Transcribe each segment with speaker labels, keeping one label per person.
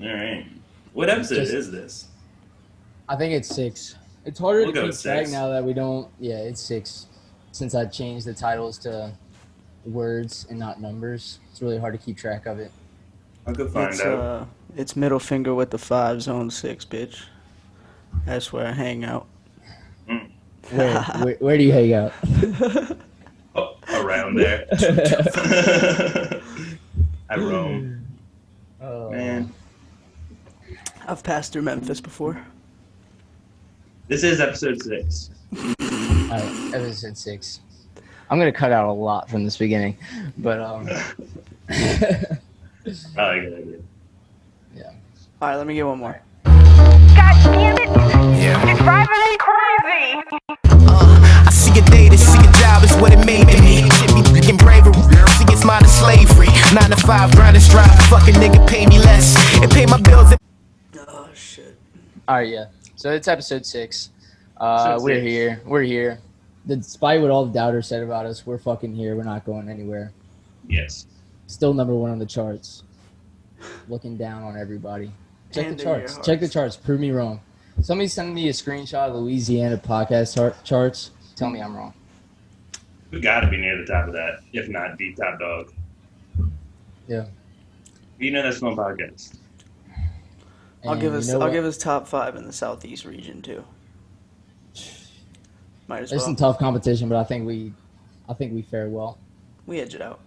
Speaker 1: All right. What episode is this?
Speaker 2: I think it's 6. It's harder
Speaker 1: We'll
Speaker 2: to
Speaker 1: go
Speaker 2: keep
Speaker 1: with
Speaker 2: track
Speaker 1: 6.
Speaker 2: now that we don't. Yeah, it's 6. Since I changed the titles to words and not numbers, it's really hard to keep track of it.
Speaker 1: I'll go find out.
Speaker 3: It's middle finger with the 5 zone 6, bitch. That's where I hang out.
Speaker 2: Where do you hang out?
Speaker 1: Oh, around there. I roam.
Speaker 2: Oh
Speaker 1: Man.
Speaker 3: I've passed through Memphis before.
Speaker 1: This is episode 6.
Speaker 2: Alright, episode 6. I'm gonna cut out a lot from this beginning, but
Speaker 1: I like it.
Speaker 2: yeah.
Speaker 3: All right, let me get one more.
Speaker 4: God damn it! Yeah. You're driving me crazy!
Speaker 5: I see a day to see a job is what it made to me. Shit be freaking bravery. See it's modern slavery. 9 to 5, grind and strive. Fucking nigga pay me less. It pay my bills.
Speaker 3: Oh shit.
Speaker 2: Alright, yeah. So it's episode 6.
Speaker 1: Episode
Speaker 2: We're
Speaker 1: 6.
Speaker 2: here. We're here. Despite what all the doubters said about us, we're fucking here. We're not going anywhere.
Speaker 1: Yes.
Speaker 2: Still number 1 on the charts. Looking down on everybody. Check
Speaker 3: And
Speaker 2: the
Speaker 3: in your
Speaker 2: charts. Check the
Speaker 3: hearts.
Speaker 2: charts. Prove me wrong. Somebody send me a screenshot of Louisiana podcast charts. Tell me I'm wrong.
Speaker 1: We got to be near the top of that, if not the top dog.
Speaker 2: Yeah.
Speaker 1: You know that's one podcast.
Speaker 3: I'll
Speaker 2: And
Speaker 3: give us
Speaker 2: you know
Speaker 3: I'll
Speaker 2: what?
Speaker 3: give us top 5 in the southeast region too. Might as
Speaker 2: There's
Speaker 3: well.
Speaker 2: some tough competition, but I think we fared well.
Speaker 3: We edge it out.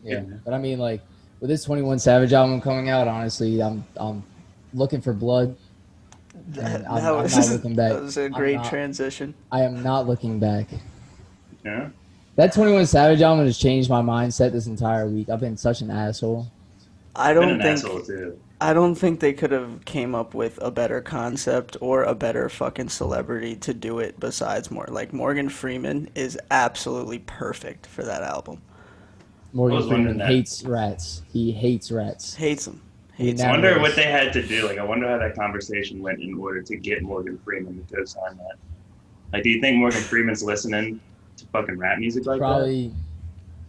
Speaker 2: Yeah. But I mean, like, with this 21 Savage album coming out, honestly, I'm looking for blood.
Speaker 3: That,
Speaker 2: I'm
Speaker 3: that
Speaker 2: not
Speaker 3: was
Speaker 2: looking back.
Speaker 3: that was a
Speaker 2: I'm
Speaker 3: great
Speaker 2: not-
Speaker 3: transition.
Speaker 2: I am not looking back.
Speaker 1: Yeah.
Speaker 2: That 21 Savage album has changed my mindset this entire week. I've been such an asshole.
Speaker 3: I
Speaker 1: Been
Speaker 3: don't
Speaker 1: an
Speaker 3: think
Speaker 1: asshole too.
Speaker 3: I don't think they could have came up with a better concept or a better fucking celebrity to do it besides Morgan Freeman is absolutely perfect for that album.
Speaker 2: Morgan
Speaker 1: was wondering
Speaker 2: Freeman
Speaker 1: that.
Speaker 2: hates rats. He hates rats.
Speaker 3: Hates him.
Speaker 2: He
Speaker 3: Hates
Speaker 1: I
Speaker 2: never-
Speaker 3: him.
Speaker 1: wonder what they had to do. Like, I wonder how that conversation went in order to get Morgan Freeman to co-sign that. Like, do you think Morgan Freeman's listening to fucking rap music like that?
Speaker 2: Probably.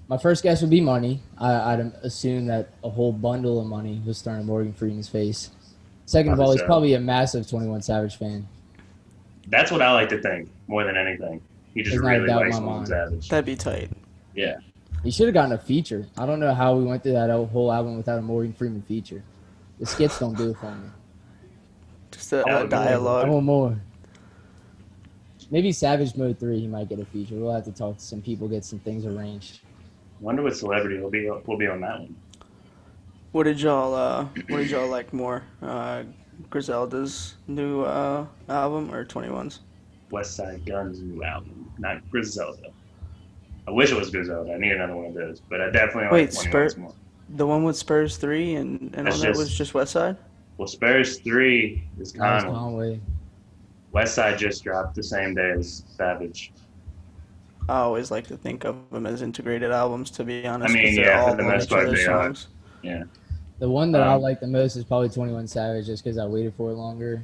Speaker 2: My first guess would be money. I'd assume that a whole bundle of money was thrown in Morgan Freeman's face. Second of all,
Speaker 1: Probably
Speaker 2: he's
Speaker 1: so.
Speaker 2: probably a massive 21 Savage fan.
Speaker 1: That's what I like to think more than anything. He just
Speaker 2: There's not a
Speaker 1: really
Speaker 2: doubt in
Speaker 1: likes
Speaker 2: my
Speaker 1: Lil
Speaker 2: mind.
Speaker 1: Savage.
Speaker 3: That'd be tight.
Speaker 1: Yeah.
Speaker 2: He should have gotten a feature. I don't know how we went through that whole album without a Morgan Freeman feature. The skits don't do it for me.
Speaker 3: Just a
Speaker 1: would be
Speaker 2: I
Speaker 3: dialogue.
Speaker 2: want more. Maybe Savage Mode 3, he might get a feature. We'll have to talk to some people, get some things arranged.
Speaker 1: Wonder what celebrity will be on that one.
Speaker 3: What did y'all like more? Griselda's new album or 21's?
Speaker 1: West Side Gun's new album, not Griselda. I wish it was Griselda. I need another one of those, but I definitely like
Speaker 3: Wait,
Speaker 1: 21's more.
Speaker 3: The one with Spurs 3 and all
Speaker 1: That's
Speaker 3: that
Speaker 1: just-
Speaker 3: was just West Side?
Speaker 1: Well, Spurs 3 is
Speaker 2: Nice
Speaker 1: Conway.
Speaker 2: Conway.
Speaker 1: West Side just dropped the same day as Savage.
Speaker 3: I always like to think of them as integrated albums, to be honest.
Speaker 1: I mean,
Speaker 3: 'cause they're
Speaker 1: yeah, for
Speaker 3: all
Speaker 1: the
Speaker 3: on
Speaker 1: most
Speaker 3: each
Speaker 1: part
Speaker 3: other's
Speaker 1: they are.
Speaker 3: songs.
Speaker 1: Yeah.
Speaker 2: The one that I
Speaker 1: Um,
Speaker 2: like the most is probably 21 Savage, just because I waited for it longer.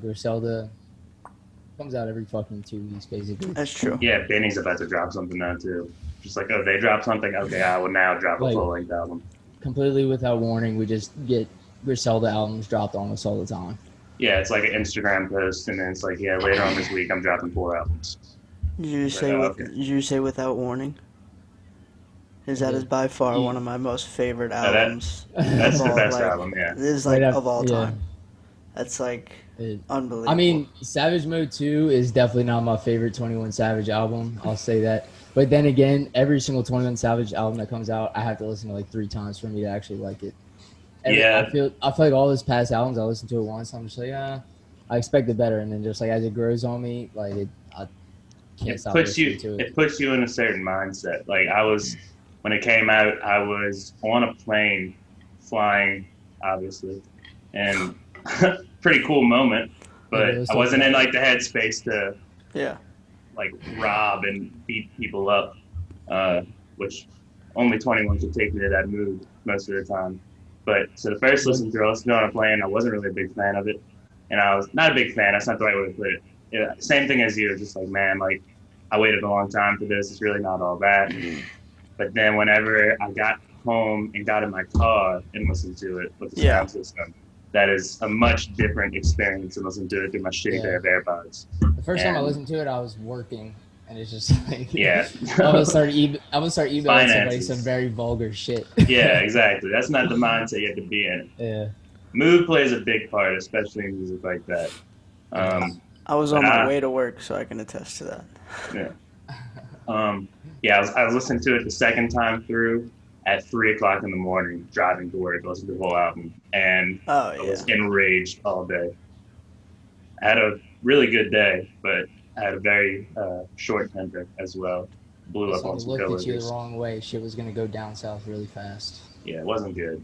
Speaker 2: Griselda comes out every fucking 2 weeks, basically.
Speaker 3: That's true.
Speaker 1: Yeah, Benny's about to drop something now, too. Just like, oh, they dropped something? Okay, I will now drop a
Speaker 2: Like-
Speaker 1: full-length album.
Speaker 2: Completely without warning, we just get Griselda albums dropped on us all the time.
Speaker 1: Yeah, it's like an Instagram post, and then it's like, yeah, later on this week, I'm dropping 4 albums.
Speaker 3: Did you say
Speaker 1: okay.
Speaker 3: did you say without warning? That is by far
Speaker 2: Yeah.
Speaker 3: one of my most favorite
Speaker 1: that-
Speaker 3: albums.
Speaker 1: That's
Speaker 3: of
Speaker 1: the
Speaker 3: all,
Speaker 1: best
Speaker 3: like,
Speaker 1: album, yeah.
Speaker 3: This is like
Speaker 2: Right
Speaker 3: of all
Speaker 2: after- yeah.
Speaker 3: time. That's like
Speaker 2: It-
Speaker 3: unbelievable.
Speaker 2: I mean, Savage Mode 2 is definitely not my favorite 21 Savage album. I'll say that. But then again, every single 21 Savage album that comes out, I have to listen to like 3 times for me to actually like it.
Speaker 1: Yeah.
Speaker 2: I feel like all his past albums, I listen to it once. I'm just like, I expected better. And then just like as it grows on me, like I can't
Speaker 1: It
Speaker 2: stop
Speaker 1: puts
Speaker 2: listening
Speaker 1: you
Speaker 2: to it.
Speaker 1: it puts you in a certain mindset. Like I was when it came out, I was on a plane flying, obviously, and pretty cool moment.
Speaker 2: Yeah,
Speaker 1: But
Speaker 2: it was
Speaker 1: I wasn't
Speaker 2: so
Speaker 1: in like the headspace to
Speaker 3: yeah.
Speaker 1: like rob and beat people up, which only 21 could take me to that mood most of the time. But so the first listen through, I listened to it on a plane. I wasn't really a big fan of it, and I was not a big fan. That's not the right way to put it. Yeah, same thing as you. Just like, man, like I waited a long time for this. It's really not all that. But then whenever I got home and got in my car and listened to it with the
Speaker 3: Yeah.
Speaker 1: sound system, that is a much different experience than listening to it through my shitty pair of AirPods.
Speaker 2: The first time I
Speaker 1: And-
Speaker 2: listened to it, I was working, and it's just like
Speaker 1: Yeah.
Speaker 2: I'm gonna start emailing somebody
Speaker 1: Finances.
Speaker 2: some very vulgar shit.
Speaker 1: Yeah, exactly. That's not the mindset you have to be in.
Speaker 2: Yeah.
Speaker 1: Mood plays a big part, especially in music like that.
Speaker 3: I was on my way to work, so I can attest to that.
Speaker 1: Yeah. I was listening to it the second time through at 3:00 in the morning, driving to work, listening to the whole album, and
Speaker 3: Oh,
Speaker 1: I was
Speaker 3: yeah.
Speaker 1: enraged all day. I had a really good day, but I had a very short temper as well. Blew up on
Speaker 2: Somebody
Speaker 1: some
Speaker 2: looked at you the
Speaker 1: coworkers.
Speaker 2: wrong way. Shit was gonna go down south really fast.
Speaker 1: Yeah, it wasn't good.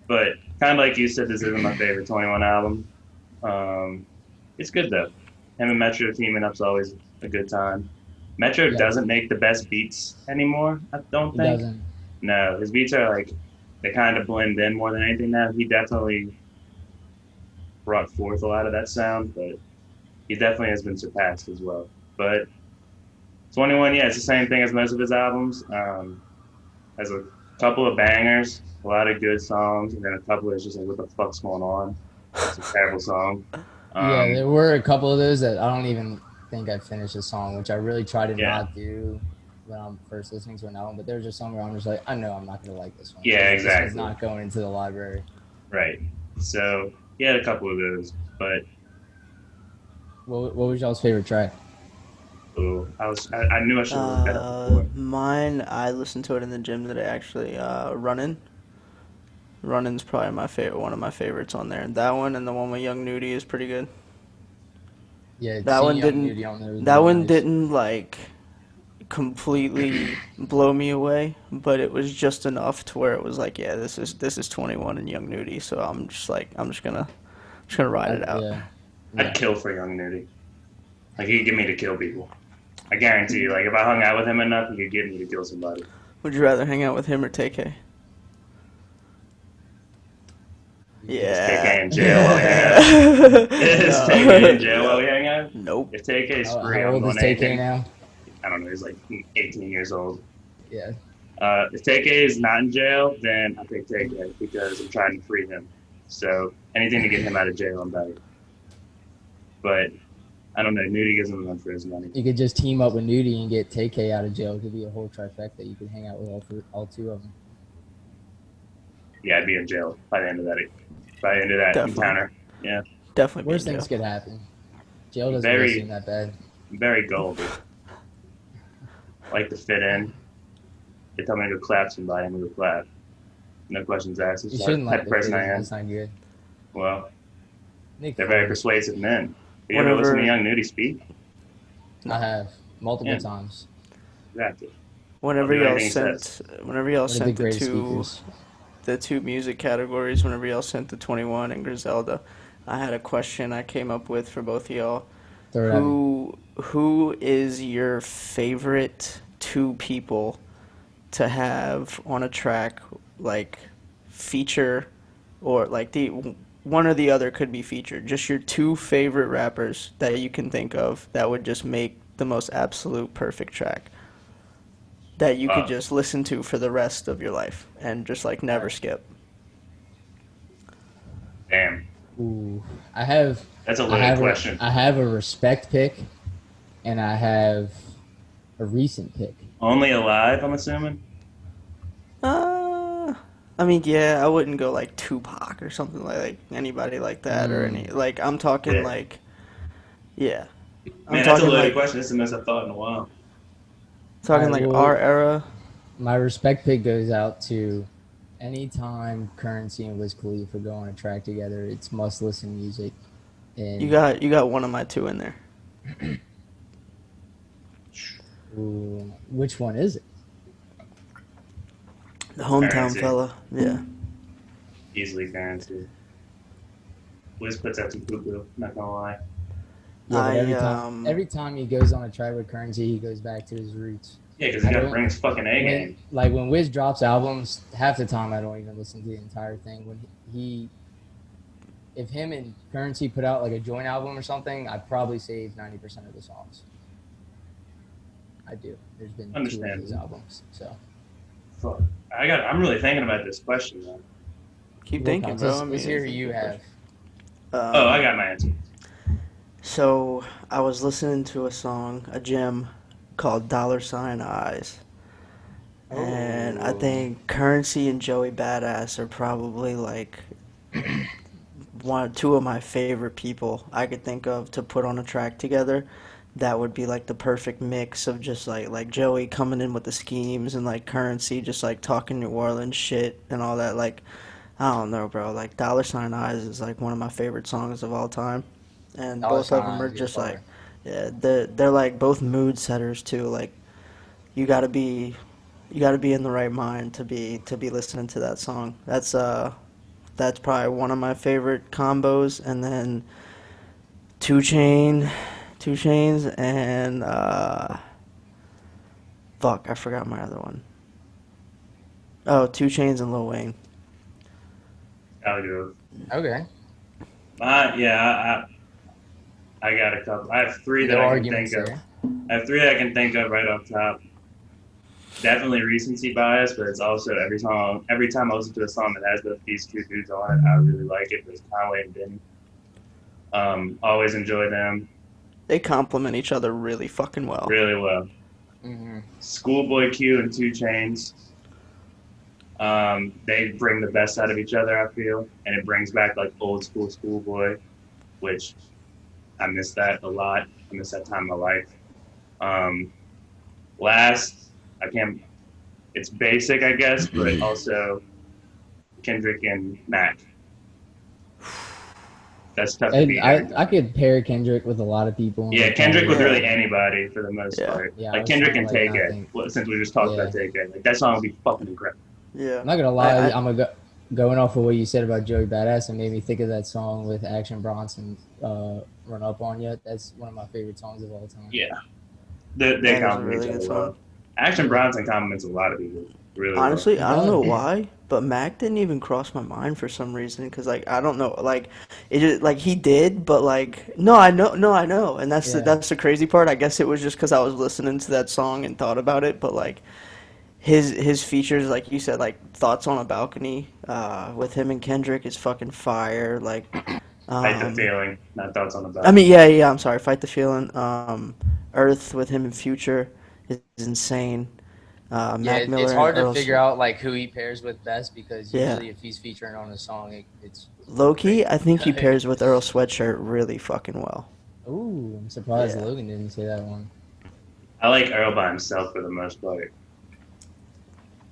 Speaker 1: But kind of like you said, this isn't my favorite 21 album. It's good though. Him and Metro teaming up's always a good time. Metro
Speaker 2: Yeah.
Speaker 1: doesn't make the best beats anymore, I don't
Speaker 2: He
Speaker 1: think.
Speaker 2: doesn't.
Speaker 1: No, his beats are like, they kind of blend in more than anything now. He definitely brought forth a lot of that sound, but he definitely has been surpassed as well. But 21, yeah, it's the same thing as most of his albums. Has a couple of bangers, a lot of good songs, and then a couple that's just like, what the fuck's going on? It's a terrible song.
Speaker 2: Yeah, there were a couple of those that I don't even think I finished a song, which I really try to
Speaker 1: Yeah.
Speaker 2: not do when I'm first listening to an album. But there's just some where I'm just like, I know I'm not gonna like this one.
Speaker 1: Yeah,
Speaker 2: This
Speaker 1: exactly.
Speaker 2: one's not going into the library.
Speaker 1: Right. So he had a couple of those, but
Speaker 2: What was y'all's favorite track?
Speaker 1: ooh, I knew I should have looked that up before.
Speaker 3: Mine, I listened to it in the gym today, actually. Runnin'. Runnin's probably one of my favorites on there. That one and the one with Young Nudie is pretty good.
Speaker 2: Yeah,
Speaker 3: That
Speaker 2: seeing
Speaker 3: one
Speaker 2: Young
Speaker 3: didn't-
Speaker 2: Nudie on there was
Speaker 3: That
Speaker 2: really
Speaker 3: one
Speaker 2: nice.
Speaker 3: didn't like completely blow me away, but it was just enough to where it was like, yeah, this is 21 and Young Nudie, so I'm just gonna ride it out.
Speaker 2: Yeah.
Speaker 1: I'd kill for Young Nudie. Like, he could get me to kill people. I guarantee you, like, if I hung out with him enough, he could get me to kill somebody.
Speaker 3: Would you rather hang out with him or TK?
Speaker 1: Is TK
Speaker 3: Yeah.
Speaker 1: in jail while we hang out? Is TK in jail while we hang out?
Speaker 3: Nope.
Speaker 1: If TK's
Speaker 2: How
Speaker 1: free, I'm
Speaker 2: old is
Speaker 1: going to
Speaker 2: TK now?
Speaker 1: I don't know, he's like 18 years old.
Speaker 2: Yeah.
Speaker 1: If TK is not in jail, then I pick TK because I'm trying to free him. So anything to get him out of jail, I'm better. But I don't know, Nudie gives him enough for his money.
Speaker 2: You could just team up with Nudie and get TK out of jail. It could be a whole trifecta. You could hang out with all two of them.
Speaker 1: Yeah, I'd be in jail by the end of that. By the end of that
Speaker 3: Definitely.
Speaker 1: encounter. Yeah,
Speaker 3: Definitely.
Speaker 2: Worst
Speaker 3: be in
Speaker 2: things
Speaker 3: jail.
Speaker 2: could happen. Jail doesn't
Speaker 1: Very-
Speaker 2: really seem that bad.
Speaker 1: very gullible. Like to fit in. They tell me to go clap somebody, I'm going to go clap. No questions asked. It's
Speaker 2: You
Speaker 1: just
Speaker 2: shouldn't
Speaker 1: like
Speaker 2: like
Speaker 1: the
Speaker 2: the
Speaker 1: person I
Speaker 2: video.
Speaker 1: am.
Speaker 2: That's not good.
Speaker 1: Well,
Speaker 2: Nick,
Speaker 1: they're very persuasive men. Have you ever
Speaker 3: Whenever-
Speaker 1: listened to Young Nudie speak?
Speaker 2: I have multiple
Speaker 1: Yeah.
Speaker 2: times.
Speaker 1: Exactly.
Speaker 3: Whenever
Speaker 1: I'll do
Speaker 3: y'all
Speaker 1: anything he
Speaker 3: sent,
Speaker 1: says.
Speaker 3: whenever y'all
Speaker 2: One of the
Speaker 3: sent
Speaker 2: greatest speakers.
Speaker 3: the two music categories, whenever y'all sent the 21 and Griselda, I had a question I came up with for both of y'all.
Speaker 2: Throw it at me.
Speaker 3: Who is your favorite two people to have on a track, like feature, or like the one or the other could be featured? Just your two favorite rappers that you can think of that would just make the most absolute perfect track that you could just listen to for the rest of your life and just like never skip.
Speaker 1: Damn.
Speaker 2: Ooh, I have.
Speaker 1: That's a
Speaker 2: I
Speaker 1: loaded
Speaker 2: have
Speaker 1: question.
Speaker 2: I have a respect pick, and I have a recent pick.
Speaker 1: Only alive, I'm assuming?
Speaker 3: I mean, yeah, I wouldn't go like Tupac or something like anybody like that or any like I'm talking
Speaker 1: Yeah.
Speaker 3: like, yeah, I'm
Speaker 1: Man, that's a
Speaker 3: talking
Speaker 1: loaded
Speaker 3: like
Speaker 1: question. This is the most I've thought in a while.
Speaker 3: like
Speaker 2: Well,
Speaker 3: our era.
Speaker 2: My respect pick goes out to anytime Currency and Wiz Khalifa go on a track together. It's must listen music. And
Speaker 3: You got one of my two in there.
Speaker 2: ooh, which one is it?
Speaker 3: The hometown
Speaker 1: Currency.
Speaker 3: fella. Yeah.
Speaker 1: Easily Currency. Wiz puts out some poo-poo, not gonna lie.
Speaker 2: Yeah, but
Speaker 3: I,
Speaker 2: every time he goes on a track with Currency, he goes back to his roots.
Speaker 1: Yeah, because he
Speaker 2: I
Speaker 1: got to
Speaker 2: don't-
Speaker 1: bring his fucking A game.
Speaker 2: When Wiz drops albums, half the time I don't even listen to the entire thing. When if him and Currency put out like a joint album or something, I'd probably save 90% of the songs. I do. There's been two of his
Speaker 1: Understandable.
Speaker 2: albums, so
Speaker 1: Fuck. I'm really thinking about this question, man.
Speaker 3: Keep thinking, bro. I mean,
Speaker 2: Let's hear who you have.
Speaker 1: Oh, I got my answer.
Speaker 3: So I was listening to a song, a gem called $sign Eyes. And I think Currency and Joey Badass are probably like two of my favorite people I could think of to put on a track together. That would be like the perfect mix of just like Joey coming in with the schemes and like Currency just like talking New Orleans shit and all that. Like, I don't know, bro. Like $sign Eyes is like one of my favorite songs of all time. And both of them are just like, yeah, they're like both mood setters too. Like, you gotta be in the right mind to be listening to that song. That's probably one of my favorite combos. And then Two Chainz and fuck, I forgot my other one. Oh, 2 Chainz and Lil Wayne.
Speaker 1: I'll go.
Speaker 2: Okay.
Speaker 1: Yeah, I got a couple. I have three that I can think of. I have three that I can think of right off top. Definitely recency bias, but it's also every time I listen to a song that has these two dudes on it, I really like it. There's Conway and Benny. Always enjoy them.
Speaker 3: They complement each other really fucking well.
Speaker 1: Really well.
Speaker 2: Mm-hmm.
Speaker 1: Schoolboy Q and 2 Chainz. They bring the best out of each other, I feel, and it brings back like old school Schoolboy, which I miss that a lot. I miss that time of my life. Last, it's basic, I guess, but also Kendrick and Mac. That's tough to beat.
Speaker 2: I could pair Kendrick with a lot of people.
Speaker 1: Yeah, Kendrick with really anybody for the most part.
Speaker 2: Yeah,
Speaker 1: like Kendrick and Take It. Well, since we just talked about Take It, like that song would be fucking incredible.
Speaker 3: Yeah.
Speaker 2: I'm not gonna lie, going off of what you said about Joey Badass, and made me think of that song with Action Bronson, "Run Up On You." That's one of my favorite songs of all time.
Speaker 1: Yeah, they compliment each other well. Action Bronson compliments a lot of people. Really
Speaker 3: honestly,
Speaker 1: well.
Speaker 3: I don't know why, but Mac didn't even cross my mind for some reason. Because like I don't know, like it just like he did, but like I know, and that's the crazy part. I guess it was just because I was listening to that song and thought about it, but like. His features, like you said, like Thoughts on a Balcony, with him and Kendrick is fucking fire. Like,
Speaker 1: Fight the Feeling, not Thoughts on a Balcony.
Speaker 3: I mean, yeah, I'm sorry, Fight the Feeling. Earth with him and Future is insane. Mac Miller.
Speaker 2: It's hard to figure out like who he pairs with best because usually if he's featuring on a song, it's
Speaker 3: low key. I think he pairs with Earl Sweatshirt really fucking well.
Speaker 2: Ooh, I'm surprised Logan didn't say that one.
Speaker 1: I like Earl by himself for the most part.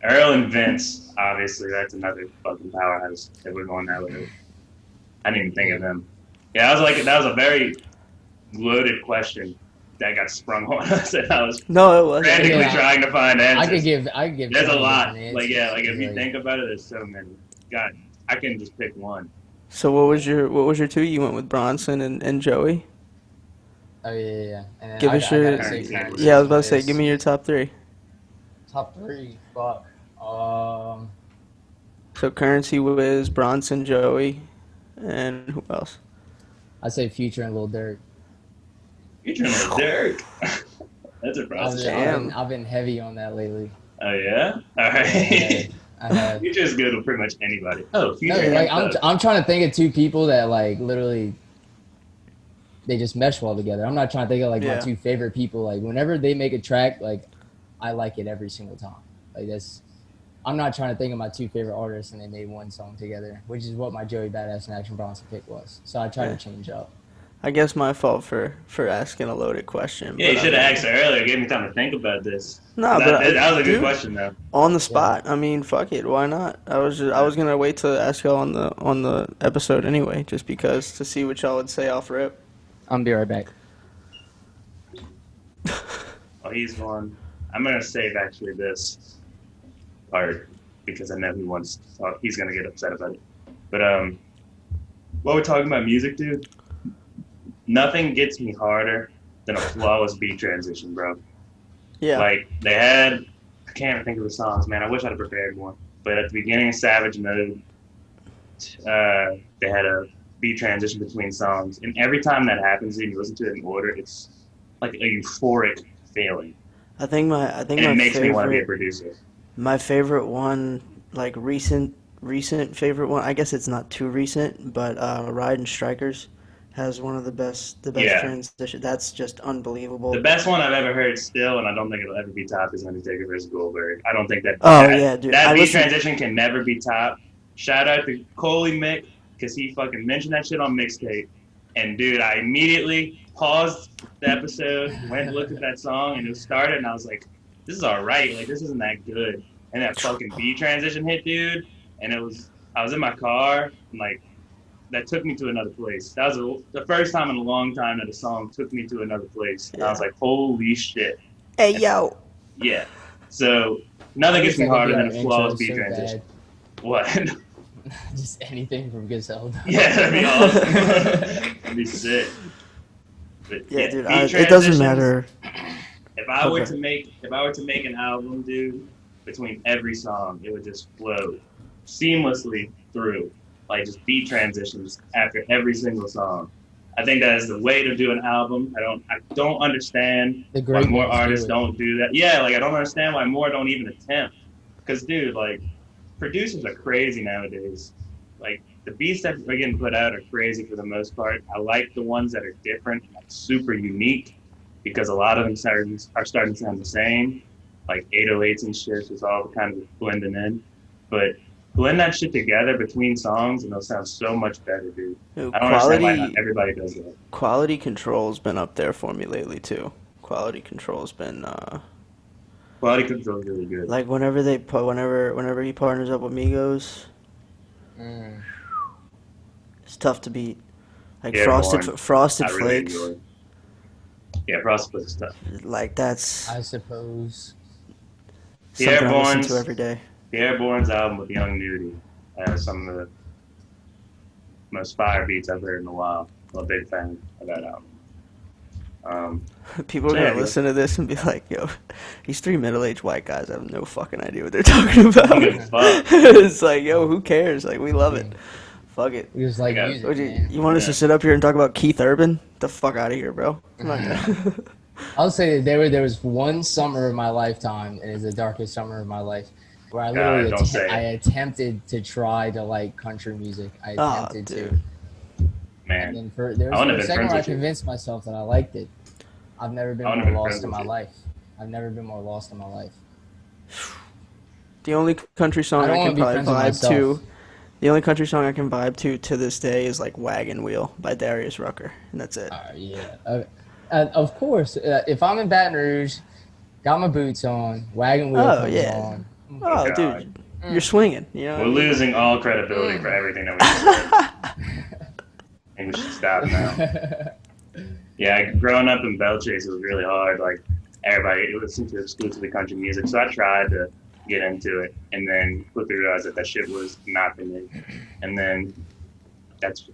Speaker 1: Earl and Vince, obviously, that's another fucking powerhouse if we're going that way. I didn't even think of him. Yeah, that was a very loaded question that got sprung on us, and I was frantically trying to find answers.
Speaker 2: I could give.
Speaker 1: There's a lot. Like if you think about it, there's so many. God, I can just pick one.
Speaker 3: So what was your two? You went with Bronson and Joey.
Speaker 2: Oh yeah. And
Speaker 3: give us your. Yeah, I was about to say, give me your top three.
Speaker 2: Top three, fuck.
Speaker 3: So Currency, Wiz, Bronson, Joey, and who else?
Speaker 2: I'd say Future and Lil Durk.
Speaker 1: Future and Lil Durk. That's a process.
Speaker 2: I've been heavy on that lately.
Speaker 1: Oh yeah. All right.
Speaker 2: I have.
Speaker 1: Future's good with pretty much anybody. Oh, Future.
Speaker 2: No, like I'm trying to think of two people that like literally. They just mesh well together. I'm not trying to think of like my two favorite people. Like whenever they make a track, like I like it every single time. Like I'm not trying to think of my two favorite artists and they made one song together, which is what my Joey Badass and Action Bronson pick was. So I try to change up.
Speaker 3: I guess my fault for asking a loaded question.
Speaker 1: Yeah, you should have asked earlier. Gave me time to think about this.
Speaker 3: No,
Speaker 1: that was a good question though.
Speaker 3: On the spot. Yeah. I mean, fuck it. Why not? I was gonna wait to ask y'all on the episode anyway, just because to see what y'all would say off rip.
Speaker 2: I'll be right back.
Speaker 1: Oh, he's gone. I'm gonna save actually this part because I know he wants to talk. He's gonna get upset about it. But while we're talking about music, dude, nothing gets me harder than a flawless beat transition, bro.
Speaker 3: Yeah.
Speaker 1: Like they had, I can't even think of the songs, man. I wish I'd have prepared one. But at the beginning of Savage Mode, they had a beat transition between songs, and every time that happens, and you listen to it in order, it's like a euphoric feeling.
Speaker 3: I think my
Speaker 1: makes me want to be a producer.
Speaker 3: My favorite one, like recent favorite one. I guess it's not too recent, but Riding Strikers has one of the best
Speaker 1: Yeah.
Speaker 3: transition. That's just unbelievable.
Speaker 1: The best one I've ever heard still, and I don't think it'll ever be topped, is Undertaker versus Goldberg. I don't think that
Speaker 3: Dude.
Speaker 1: that beat transition can never be topped. Shout out to Coley Mick, because he fucking mentioned that shit on mixtape. And dude, I immediately paused the episode, went and looked at that song, and it started, and I was like, this is alright, like this isn't that good. And that fucking beat transition hit, dude, and I was in my car, and like that took me to another place. That was the first time in a long time that a song took me to another place. And I was like, holy shit.
Speaker 3: Hey, yo.
Speaker 1: Yeah. So nothing gets me harder than a flawless beat
Speaker 2: so
Speaker 1: transition. What?
Speaker 2: Just anything from Griselda.
Speaker 1: Yeah, that'd be awesome. That'd be sick. But,
Speaker 3: Yeah, dude,
Speaker 1: beat
Speaker 3: it doesn't matter.
Speaker 1: If I were to make an album, dude, between every song, it would just flow seamlessly through. Like just beat transitions after every single song. I think that is the way to do an album. I don't understand why more artists don't do that. Yeah, like I don't understand why more don't even attempt. Because dude, like producers are crazy nowadays. Like the beats that are getting put out are crazy for the most part. I like the ones that are different, like super unique, because a lot of them are starting to sound the same. Like 808s and shit is all kind of blending in, but blend that shit together between songs and they'll sound so much better, dude.
Speaker 3: Dude,
Speaker 1: I don't understand why not everybody does that.
Speaker 3: Quality Control's been up there for me lately too. Quality Control's been
Speaker 1: Quality Control's really good.
Speaker 3: like whenever he partners up with Migos, it's tough to beat. Like Frosted Flakes.
Speaker 1: Yeah, Frosted Flakes is tough.
Speaker 3: Like that's
Speaker 2: I suppose
Speaker 3: something I listen to every day.
Speaker 1: The Airborne's album with Young Nudie has some of the most fire beats I've heard in a while. I'm a big fan of that album.
Speaker 3: People are gonna listen to this and be like, "Yo, these three middle-aged white guys have no fucking idea what they're talking about." It's like, yo, who cares? Like, we love it. Fuck it.
Speaker 2: We just like music.
Speaker 3: You want us to sit up here and talk about Keith Urban? Get the fuck out of here, bro.
Speaker 2: I'll say that there was one summer of my lifetime, and it's the darkest summer of my life, where I literally I attempted to try to like country music. I attempted to.
Speaker 1: Man,
Speaker 2: and then there was a second where I convinced myself that I liked it. I've never been more lost in my life. I've never been more lost in my life.
Speaker 3: The only country song I can probably vibe to, the only country song I can vibe to this day is like "Wagon Wheel" by Darius Rucker, and that's it.
Speaker 2: Yeah. Of course, if I'm in Baton Rouge, got my boots on, Wagon Wheel comes on.
Speaker 3: Oh, dude, you're swinging. You know
Speaker 1: we're losing all credibility for everything that we said. And we should stop now. Yeah, growing up in Belchase, it was really hard. Like everybody listened to exclusively country music, so I tried to get into it, and then quickly realized that shit was not for me. And then that's,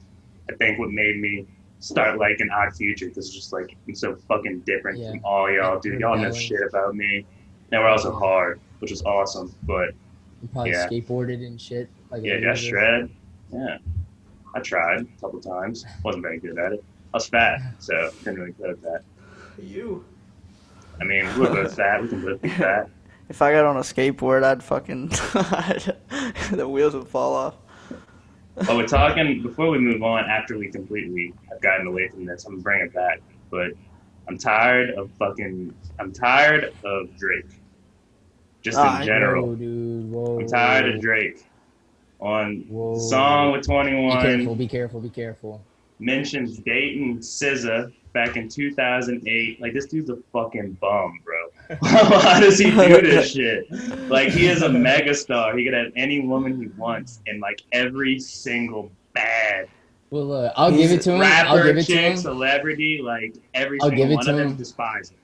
Speaker 1: I think, what made me start liking Odd Future, because it's just like I'm so fucking different from all y'all, dude. Y'all know shit about me. And we're also hard, which was awesome. But
Speaker 2: you probably skateboarded and shit. Like
Speaker 1: just shred. Yeah, I tried a couple times. Wasn't very good at it. I was fat, so couldn't really play with that.
Speaker 3: You.
Speaker 1: I mean, we're both fat. We can both be fat.
Speaker 3: If I got on a skateboard, I'd fucking the wheels would fall off.
Speaker 1: Well, we're talking before we move on. After we completely have gotten away from this, I'm gonna bring it back. But I'm tired of Drake. Just in general.
Speaker 2: Know, dude. Whoa,
Speaker 1: I'm tired of Drake. On the song with 21.
Speaker 2: Be careful.
Speaker 1: Mentions dating SZA back in 2008. Like, this dude's a fucking bum, bro. Why does he do this shit? Like, he is a megastar. He could have any woman he wants in, like, every single bad.
Speaker 2: Well, look, I'll give it to him.
Speaker 1: Rapper, chick, celebrity, like, every single one of them despise him.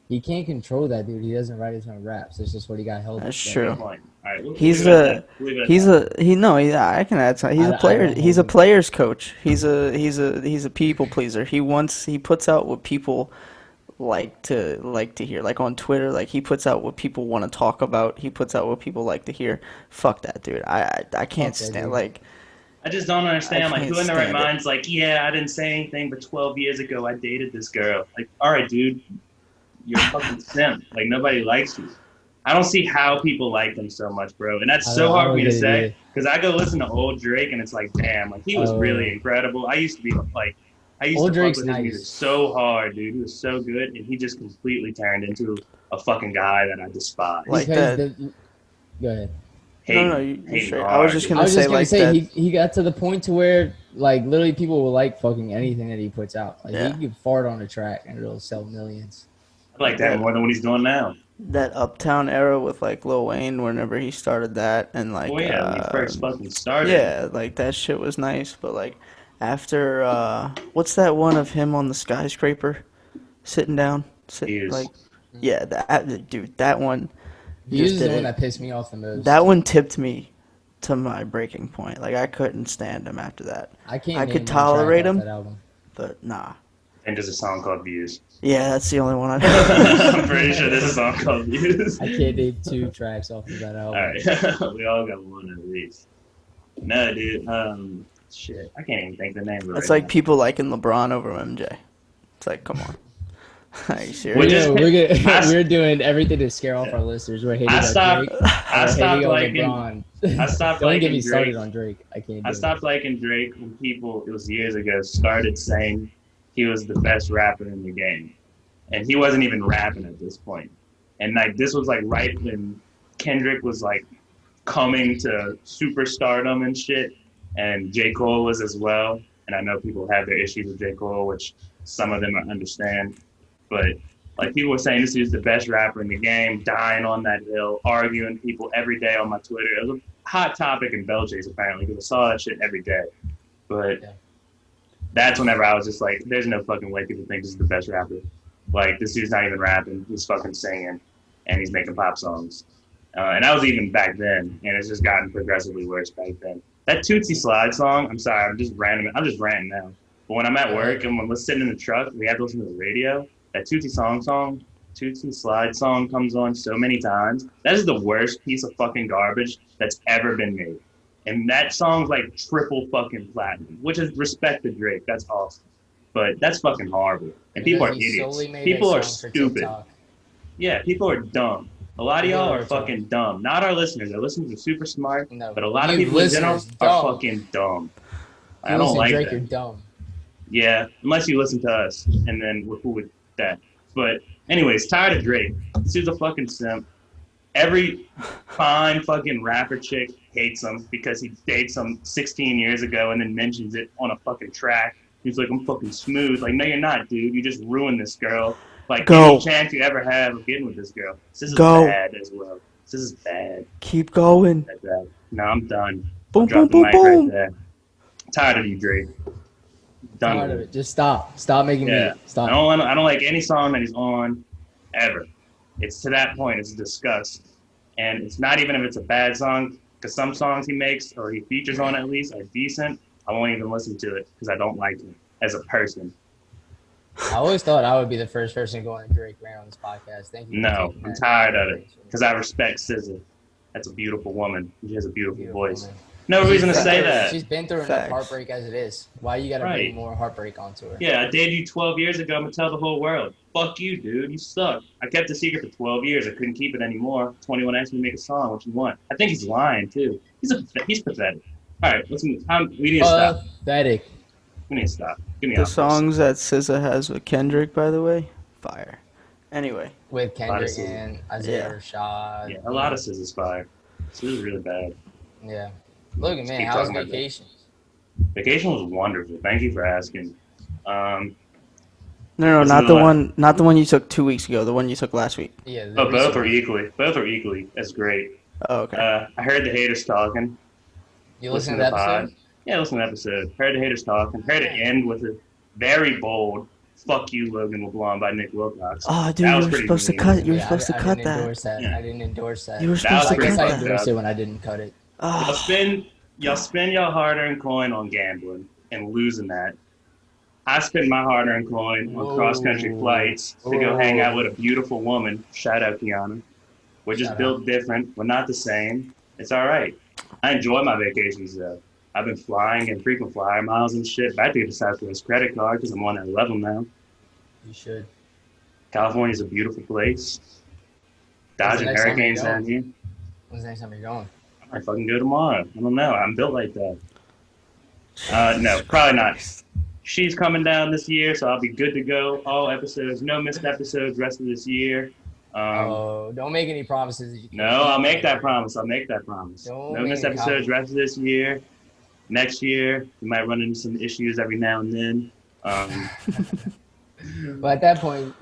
Speaker 2: He can't control that, dude. He doesn't write his own raps. It's just what he got held.
Speaker 3: That's true.
Speaker 1: Right,
Speaker 3: I can add something. He's a player. He's a player's coach. He's a people pleaser. He puts out what people like to hear. Like on Twitter, like he puts out what people want to talk about. He puts out what people like to hear. Fuck that, dude. I can't stand like.
Speaker 1: I just don't understand. Like, who in their right mind's like, yeah, I didn't say anything, but 12 years ago I dated this girl. Like, all right, dude. You're a fucking simp. Like, nobody likes you. I don't see how people like them so much, bro. And that's so
Speaker 2: I
Speaker 1: hard for
Speaker 2: don't
Speaker 1: me to
Speaker 2: get it
Speaker 1: say
Speaker 2: either.
Speaker 1: because I go listen to old Drake and it's like, damn, like he was really incredible. I used to be like, I used
Speaker 2: Old
Speaker 1: to fuck
Speaker 2: Drake's
Speaker 1: with his
Speaker 2: nice.
Speaker 1: music so hard, dude. He was so good, and he just completely turned into a fucking guy that I despise.
Speaker 3: Like
Speaker 2: Because
Speaker 3: that.
Speaker 2: Go ahead.
Speaker 3: No,
Speaker 1: Hating,
Speaker 3: you're
Speaker 1: hating
Speaker 3: straight.
Speaker 1: hard,
Speaker 3: I was just
Speaker 1: dude.
Speaker 3: gonna
Speaker 2: I was just gonna
Speaker 3: like
Speaker 2: say
Speaker 3: that.
Speaker 2: he got to the point to where like literally people will like fucking anything that he puts out. Like
Speaker 3: Yeah.
Speaker 2: he can fart on a track and it'll sell millions.
Speaker 1: I like that more than what he's doing now.
Speaker 3: That Uptown era with like Lil Wayne, whenever he started that, and like
Speaker 1: Oh yeah, when he first fucking started.
Speaker 3: yeah, like that shit was nice. But like after what's that one of him on the skyscraper, sitting down,
Speaker 1: Views.
Speaker 3: like yeah, that dude, that one.
Speaker 2: Views
Speaker 3: just
Speaker 2: is the one
Speaker 3: didn't-
Speaker 2: that pissed me off the most.
Speaker 3: That one tipped me to my breaking point. Like I couldn't stand him after that.
Speaker 2: I can't.
Speaker 3: I
Speaker 2: name
Speaker 3: could
Speaker 2: one track
Speaker 3: tolerate
Speaker 2: off
Speaker 3: him.
Speaker 2: That album.
Speaker 3: But nah.
Speaker 1: And there's a song called Views.
Speaker 3: Yeah, that's the only one I know.
Speaker 1: I'm pretty sure there's a song called Views.
Speaker 2: I can't name 2 tracks off of that album.
Speaker 1: All right, we all got one at least. No, dude. Shit, I can't even think the name of it.
Speaker 3: It's
Speaker 1: right
Speaker 3: like people liking LeBron over MJ. It's like, come on. Are you
Speaker 2: We're,
Speaker 3: serious?
Speaker 2: we're doing everything to scare off our listeners. We're hating
Speaker 1: I
Speaker 2: on
Speaker 1: stopped.
Speaker 2: Drake.
Speaker 1: I
Speaker 2: We're
Speaker 1: stopped
Speaker 2: hating on
Speaker 1: liking.
Speaker 2: LeBron.
Speaker 1: I stopped
Speaker 2: Don't
Speaker 1: liking
Speaker 2: get me
Speaker 1: Drake.
Speaker 2: started on Drake. I can't.
Speaker 1: I stopped liking Drake when people, it was years ago, started saying he was the best rapper in the game. And he wasn't even rapping at this point. And like this was like right when Kendrick was like coming to superstardom and shit. And J. Cole was as well. And I know people have their issues with J. Cole, which some of them I understand. But like people were saying this is the best rapper in the game, dying on that hill, arguing people every day on my Twitter. It was a hot topic in Belchase apparently because I saw that shit every day. But that's whenever I was just like, there's no fucking way people think this is the best rapper. Like this dude's not even rapping, he's fucking singing, and he's making pop songs. And that was even back then, and it's just gotten progressively worse back then. That Tootsie Slide song, I'm sorry, I'm just ranting now. But when I'm at work and when we're sitting in the truck, we have to listen to the radio. That Tootsie Slide song comes on so many times. That is the worst piece of fucking garbage that's ever been made. And that song's like triple fucking platinum, which is respect to Drake. That's awesome. But that's fucking horrible. And people are idiots. People are stupid. Yeah, people are dumb. A lot of y'all are fucking dumb. Not our listeners. Our listeners are super smart, but a lot of people in general are fucking dumb. I don't like
Speaker 2: Drake,
Speaker 1: that.
Speaker 2: you're dumb.
Speaker 1: Yeah, unless you listen to us, and then we're cool with that. But anyways, tired of Drake. This is a fucking simp. Every fine fucking rapper chick hates him because he dates him 16 years ago and then mentions it on a fucking track. He's like, I'm fucking smooth. Like, no, you're not, dude. You just ruined this girl. Like, any chance you ever have of getting with this girl. This is bad as well. This is bad.
Speaker 3: Keep going.
Speaker 1: No, I'm done.
Speaker 3: Boom,
Speaker 1: Drop
Speaker 3: boom,
Speaker 1: the mic
Speaker 3: boom,
Speaker 1: right
Speaker 3: boom.
Speaker 1: there. Tired of you, Drake. Done
Speaker 2: Tired
Speaker 1: with
Speaker 2: of
Speaker 1: it.
Speaker 2: it. Just stop. Stop making me. Stop.
Speaker 1: I don't like any song that he's on ever. It's to that point. It's disgust. And it's not even if it's a bad song, because some songs he makes or he features on at least are decent. I won't even listen to it because I don't like him as a person.
Speaker 2: I always thought I would be the first person going to Drake Rant on this podcast. Thank you.
Speaker 1: No, I'm tired of it because I respect SZA. That's a beautiful woman. She has a beautiful voice.
Speaker 2: Woman.
Speaker 1: No reason to say that.
Speaker 2: She's been through enough heartbreak as it is. Why you got to bring more heartbreak onto her?
Speaker 1: Yeah, I dated you 12 years ago. I'm going to tell the whole world. Fuck you, dude. You suck. I kept the secret for 12 years. I couldn't keep it anymore. 21 asked me to make a song. What you want? I think he's lying, too. He's pathetic. All right, let's move. We need to stop.
Speaker 2: Pathetic.
Speaker 1: We need to stop. Give me
Speaker 3: The
Speaker 1: out
Speaker 3: songs that SZA has with Kendrick, by the way, fire. Anyway.
Speaker 2: With Kendrick and Isaiah Rashad.
Speaker 1: Yeah, a lot of SZA's fire. SZA's really bad.
Speaker 2: Yeah. Logan, man, how was vacation?
Speaker 1: Vacation was wonderful. Thank you for asking.
Speaker 3: No, not the one you took 2 weeks ago. The one you took last week.
Speaker 2: Yeah.
Speaker 1: Both are equally as great.
Speaker 3: Oh, okay.
Speaker 1: I heard the haters talking.
Speaker 2: You listened to that episode?
Speaker 1: Yeah, listen to the episode. Heard the haters talking. Heard it end with a very bold "Fuck you, Logan LeBlanc" by Nick Wilcox.
Speaker 3: Oh, dude, you were supposed to cut. You were supposed to cut that.
Speaker 2: I didn't endorse that.
Speaker 3: You were supposed to cut that.
Speaker 2: I endorsed it when I didn't cut it.
Speaker 1: Y'all spend your hard-earned coin on gambling and losing that. I spend my hard-earned coin on cross-country flights to go hang out with a beautiful woman. Shout out, Kiana. We're just built different. We're not the same. It's all right. I enjoy my vacations, though. I've been flying and frequent flyer miles and shit. But I have to get a Southwest credit card because I'm on that level now.
Speaker 2: You should.
Speaker 1: California's a beautiful place. dodging
Speaker 2: next time you're
Speaker 1: hurricanes down
Speaker 2: going?
Speaker 1: here.
Speaker 2: When's the next time you're going?
Speaker 1: I might fucking go tomorrow. I don't know. I'm built like that. No, probably not. She's coming down this year, so I'll be good to go. All episodes, no missed episodes, rest of this year.
Speaker 2: Don't make any promises. That you
Speaker 1: No, I'll make that promise. I'll make that promise.
Speaker 2: Don't
Speaker 1: No
Speaker 2: make
Speaker 1: missed
Speaker 2: any
Speaker 1: episodes,
Speaker 2: promises.
Speaker 1: rest of this year. Next year, we might run into some issues every now and then.
Speaker 2: But at that point,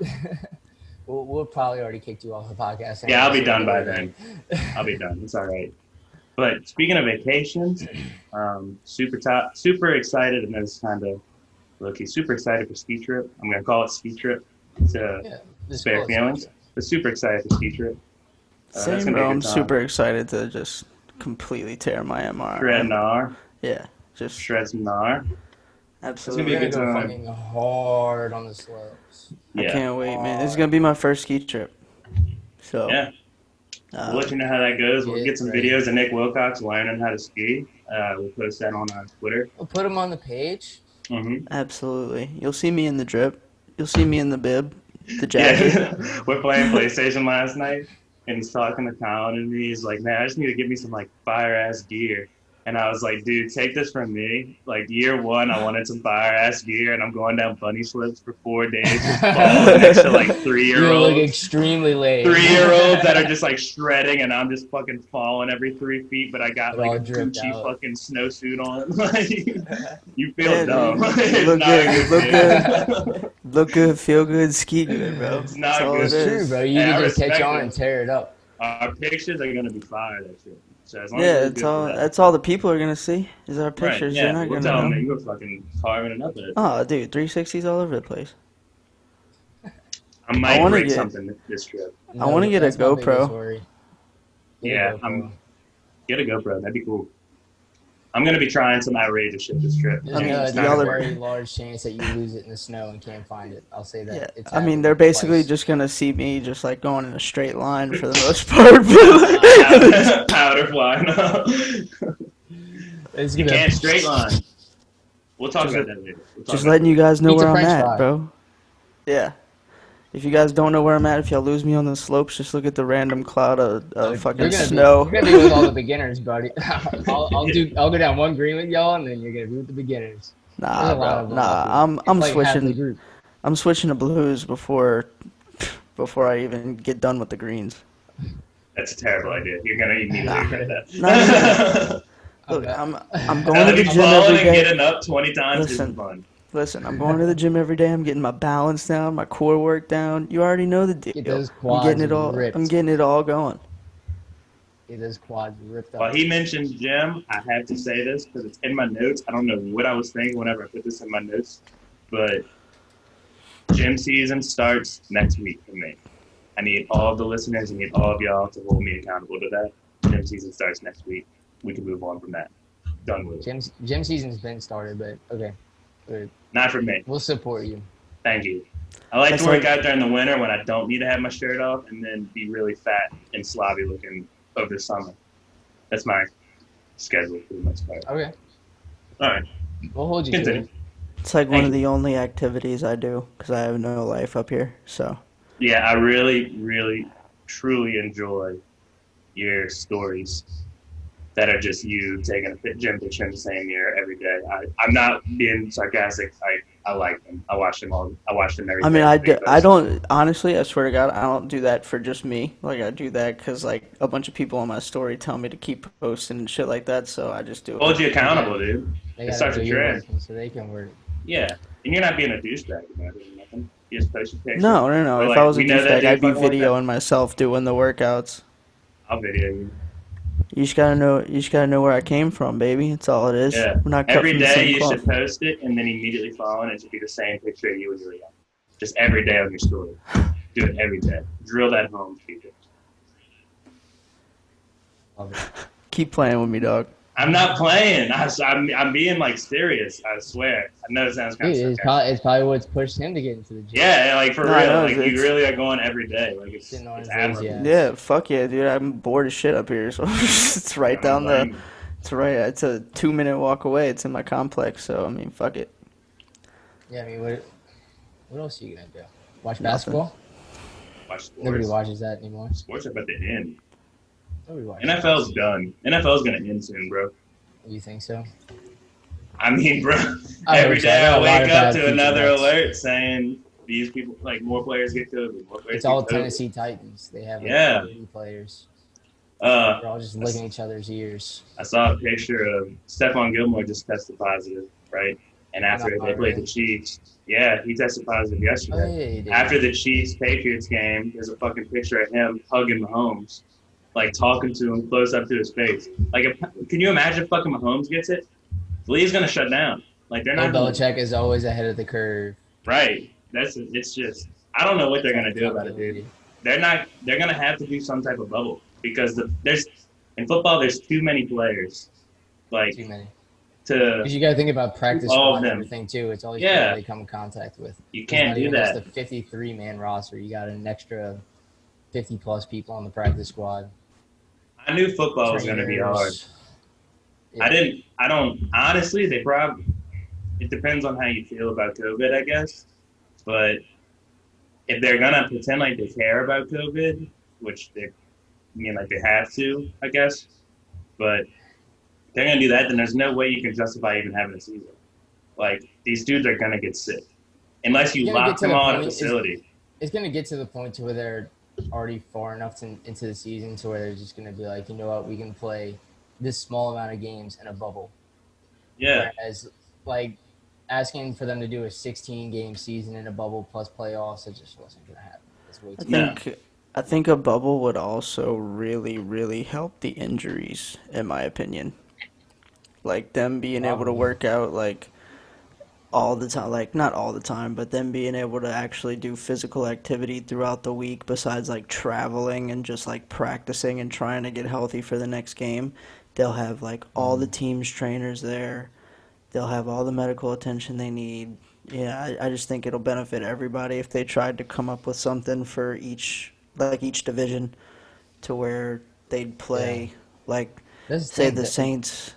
Speaker 2: we'll probably already kicked you off the podcast.
Speaker 1: Yeah, I'll be
Speaker 2: anyway,
Speaker 1: done
Speaker 2: so
Speaker 1: by
Speaker 2: don't worry.
Speaker 1: then. I'll be done. It's all right. But speaking of vacations, super excited, and that's kind of low-key super excited for ski trip. I'm gonna call it ski trip to
Speaker 2: Yeah, just
Speaker 1: spare
Speaker 2: close.
Speaker 1: feelings. But super excited for ski trip. That's
Speaker 3: Same,
Speaker 1: gonna be
Speaker 3: bro.
Speaker 1: a
Speaker 3: I'm
Speaker 1: good time.
Speaker 3: super excited to just completely tear my MR.
Speaker 1: Shred gnar,
Speaker 3: Yeah, just
Speaker 1: shred some gnar.
Speaker 3: absolutely.
Speaker 1: It's
Speaker 2: We're
Speaker 1: gonna
Speaker 2: gonna
Speaker 1: be a
Speaker 2: go
Speaker 1: good time.
Speaker 2: fucking hard on the slopes.
Speaker 3: I
Speaker 1: Yeah,
Speaker 3: can't wait, man. This is gonna be my first ski trip. So
Speaker 1: yeah. We'll let you know how that goes. We'll get some
Speaker 2: ready.
Speaker 1: videos of Nick Wilcox learning how to ski. We'll post that on our Twitter.
Speaker 2: We'll put them on the page.
Speaker 3: absolutely, you'll see me in the drip. You'll see me in the bib, the jacket.
Speaker 1: Yeah, we're playing PlayStation last night, and he's talking to Colin, and he's like, "Man, I just need to get me some like fire ass gear." And I was like, "Dude, take this from me. Like year one, I wanted some fire ass gear, and I'm going down bunny slopes for 4 days, just falling next to like
Speaker 2: You look
Speaker 1: 3-year-olds."
Speaker 2: extremely late.
Speaker 1: 3-year-olds that are just like shredding, and I'm just fucking falling every 3 feet, but I got
Speaker 2: It all
Speaker 1: like a
Speaker 2: dripped
Speaker 1: Gucci
Speaker 2: out.
Speaker 1: fucking snowsuit on. Like, you feel
Speaker 3: Yeah,
Speaker 1: dumb.
Speaker 3: dude.
Speaker 1: It's
Speaker 3: Look
Speaker 1: not
Speaker 3: good,
Speaker 1: a
Speaker 3: look
Speaker 1: good.
Speaker 3: good. Look good, feel good, ski good, bro.
Speaker 1: It's not
Speaker 3: That's all
Speaker 1: good.
Speaker 3: it
Speaker 2: It's
Speaker 3: is.
Speaker 2: true, bro. You
Speaker 1: Hey, I
Speaker 2: can just catch
Speaker 1: respect
Speaker 2: on
Speaker 1: it.
Speaker 2: and tear it up.
Speaker 1: Our pictures are gonna be fire. That shit. So as long as
Speaker 3: Yeah,
Speaker 1: we're
Speaker 3: that's
Speaker 1: good for
Speaker 3: all.
Speaker 1: that.
Speaker 3: That's all the people are gonna see is our
Speaker 1: Right,
Speaker 3: pictures.
Speaker 1: yeah,
Speaker 3: They're not
Speaker 1: we'll
Speaker 3: gonna
Speaker 1: tell them
Speaker 3: know.
Speaker 1: that you were fucking carving it up.
Speaker 3: Oh, dude, 360s all over the place.
Speaker 1: I might
Speaker 3: wanna
Speaker 1: break
Speaker 3: get-
Speaker 1: something this trip.
Speaker 3: I wanna get a
Speaker 2: that's my biggest
Speaker 3: GoPro.
Speaker 2: worry. Get a
Speaker 1: Yeah,
Speaker 2: GoPro.
Speaker 1: Get a GoPro. That'd be cool. I'm gonna be trying some outrageous shit this trip.
Speaker 2: There's
Speaker 3: I mean,
Speaker 2: a
Speaker 3: y'all are-
Speaker 2: very large chance that you lose it in the snow and can't find it. I'll say that.
Speaker 3: Yeah,
Speaker 2: It's
Speaker 3: I mean,
Speaker 2: happened
Speaker 3: they're basically
Speaker 2: twice.
Speaker 3: just gonna see me just like going in a straight line for the most part.
Speaker 1: Powder fly. No.
Speaker 2: It's
Speaker 1: You
Speaker 2: gonna-
Speaker 1: can't straight line. We'll talk
Speaker 3: Just-
Speaker 1: about that later. We'll talk
Speaker 3: Just
Speaker 1: about
Speaker 3: letting you guys know
Speaker 2: Pizza
Speaker 3: where I'm
Speaker 2: French
Speaker 3: at,
Speaker 2: fry.
Speaker 3: bro. Yeah. If you guys don't know where I'm at, if y'all lose me on the slopes, just look at the random cloud of
Speaker 2: You're
Speaker 3: fucking
Speaker 2: gonna
Speaker 3: snow.
Speaker 2: Be, you're gonna be with all the beginners, buddy. I'll go down one green with y'all, and then you're gonna be with the beginners. There's
Speaker 3: Nah,
Speaker 2: a lot
Speaker 3: bro.
Speaker 2: of them
Speaker 3: Nah,
Speaker 2: out there.
Speaker 3: I'm
Speaker 2: It's like half the
Speaker 3: switching.
Speaker 2: group.
Speaker 3: I'm switching to blues before I even get done with the greens.
Speaker 1: That's a terrible idea. You're gonna immediately regret that.
Speaker 3: No. Look,
Speaker 2: Okay.
Speaker 3: I'm going to the
Speaker 1: Having
Speaker 3: gym
Speaker 1: fallen
Speaker 3: every
Speaker 1: and
Speaker 3: day.
Speaker 1: getting up 20 times
Speaker 3: Listen.
Speaker 1: isn't fun.
Speaker 3: Listen, I'm going to the gym every day. I'm getting my balance down, my core work down. You already know the deal.
Speaker 2: Get those
Speaker 3: I'm
Speaker 2: quads
Speaker 3: getting it all.
Speaker 2: ripped.
Speaker 3: I'm getting it all going.
Speaker 2: Get those quads ripped up.
Speaker 1: While he mentioned gym, I have to say this because it's in my notes. I don't know what I was thinking whenever I put this in my notes, but gym season starts next week for me. I need all of the listeners, I need all of y'all to hold me accountable to that. Gym season starts next week. We can move on from that. Done with it.
Speaker 2: Gym season's been started, but okay.
Speaker 1: Not for me.
Speaker 2: We'll support you.
Speaker 1: Thank you. I like
Speaker 3: That's
Speaker 1: to work
Speaker 3: like-
Speaker 1: out during the winter when I don't need to have my shirt off and then be really fat and slobby looking over the summer. That's my schedule for the most part.
Speaker 2: Okay.
Speaker 1: All right.
Speaker 2: We'll hold you to
Speaker 1: Continue.
Speaker 2: it.
Speaker 3: It's like one
Speaker 1: Thank
Speaker 3: of the only activities I do because I have no life up here. So
Speaker 1: Yeah, I really, really, truly enjoy your stories that are just you taking a gym picture in the same mirror every day. I'm not being sarcastic. I like them. I watch them all. I watch them every day.
Speaker 3: I mean, I
Speaker 1: because-
Speaker 3: don't honestly. I swear to God, I don't do that for just me. Like I do that because like a bunch of people on my story tell me to keep posting and shit like that. So I just do it.
Speaker 1: Hold you accountable, dude.
Speaker 2: They
Speaker 1: It
Speaker 2: gotta
Speaker 1: starts
Speaker 2: do
Speaker 1: with
Speaker 2: your
Speaker 1: your
Speaker 2: work so they can work.
Speaker 1: Yeah, and you're not being a douchebag. You're not doing nothing. You just post your picture.
Speaker 3: No.
Speaker 1: Or
Speaker 3: If
Speaker 1: like,
Speaker 3: I was a
Speaker 1: we know that
Speaker 3: douchebag,
Speaker 1: dude
Speaker 3: I'd be
Speaker 1: fucking worked out.
Speaker 3: videoing myself doing the workouts.
Speaker 1: I'll video you.
Speaker 3: You just gotta know. You just gotta know where I came from, baby. That's all it is.
Speaker 1: Yeah.
Speaker 3: We're not cut
Speaker 1: Every
Speaker 3: from the
Speaker 1: day
Speaker 3: same
Speaker 1: you
Speaker 3: cloth.
Speaker 1: should post it and then immediately follow, and it should be the same picture of you when you were young. Just every day on your story. Do it every day. Drill that home, people.
Speaker 2: Love it.
Speaker 3: Keep playing with me, dog.
Speaker 1: I'm not playing. I'm being like serious. I swear. I know it sounds kind
Speaker 2: Dude,
Speaker 1: of sarcastic.
Speaker 2: it's probably what's pushed him to get into the gym.
Speaker 1: Yeah, like for
Speaker 3: No, I
Speaker 1: real.
Speaker 3: know,
Speaker 1: Like you
Speaker 3: it's-
Speaker 1: really are going every day. Like it's
Speaker 2: Sitting on his
Speaker 1: admirable.
Speaker 2: lazy ass.
Speaker 3: Yeah, fuck yeah, dude. I'm bored as shit up here, so it's right down the.
Speaker 1: Like,
Speaker 3: It's right. It's a 2-minute walk away. It's in my complex, so I mean, fuck it.
Speaker 2: Yeah, I mean, what else are you gonna do? Watch
Speaker 3: Nothing.
Speaker 2: basketball?
Speaker 1: watch sports.
Speaker 2: Nobody watches that anymore.
Speaker 1: Sports are about to end.
Speaker 2: Nobody watches
Speaker 1: NFL's done. NFL's gonna end soon, bro.
Speaker 2: You think so?
Speaker 1: I mean, bro,
Speaker 2: I
Speaker 1: every
Speaker 2: hope so.
Speaker 1: day
Speaker 2: got
Speaker 1: I
Speaker 2: a lot
Speaker 1: wake
Speaker 2: of
Speaker 1: up
Speaker 2: bad
Speaker 1: to
Speaker 2: future
Speaker 1: another
Speaker 2: bets.
Speaker 1: alert saying these people, like, more players get COVID. More players
Speaker 2: It's all
Speaker 1: get COVID.
Speaker 2: Tennessee Titans. They have like
Speaker 1: Yeah.
Speaker 2: 30 players.
Speaker 1: Uh,
Speaker 2: They're all just licking each other's ears.
Speaker 1: I saw a picture of Stephon Gilmore just tested positive, right? And after they played the Chiefs, yeah, he tested positive yesterday.
Speaker 2: Oh, yeah, he did.
Speaker 1: After the Chiefs-Patriots game, there's a fucking picture of him hugging Mahomes, like talking to him close up to his face. Like, can you imagine if fucking Mahomes gets it? The league's gonna shut down. Like, they're not.
Speaker 2: Belichick is always ahead of the curve.
Speaker 1: Right. It's just, I don't know what they're gonna do about it, dude. They're gonna have to do some type of bubble because in football there's too many players. Like,
Speaker 2: Too many.
Speaker 1: Because
Speaker 2: you got to think about practice
Speaker 1: all
Speaker 2: squad
Speaker 1: of
Speaker 2: and
Speaker 1: them.
Speaker 2: everything too. It's always
Speaker 1: Yeah.
Speaker 2: people they come in contact with.
Speaker 1: You can't do that.
Speaker 2: It's the 53-man roster. You got an extra 50-plus people on the practice squad.
Speaker 1: I knew football was going to be hard.
Speaker 2: Yeah.
Speaker 1: I don't, honestly, it depends on how you feel about COVID, I guess. But if they're going to pretend like they care about COVID, which they have to, I guess. But if they're going to do that, then there's no way you can justify even having a season. Like, these dudes are going to get sick. Unless you lock them all in a facility.
Speaker 2: It's going to get to the point to where they're already far enough into the season to where they're just going to be like, you know what, we can play this small amount of games in a bubble.
Speaker 1: Yeah.
Speaker 2: Whereas, like, asking for them to do a 16-game season in a bubble plus playoffs, it just wasn't going to happen. It's way too
Speaker 3: I think a bubble would also really, really help the injuries, in my opinion. Like, them being able to work out, like, all the time, like, not all the time, but them being able to actually do physical activity throughout the week besides, like, traveling and just, like, practicing and trying to get healthy for the next game. They'll have, like, all the team's trainers there. They'll have all the medical attention they need. Yeah, I just think it'll benefit everybody if they tried to come up with something for each division to where they'd play, like, say the Saints...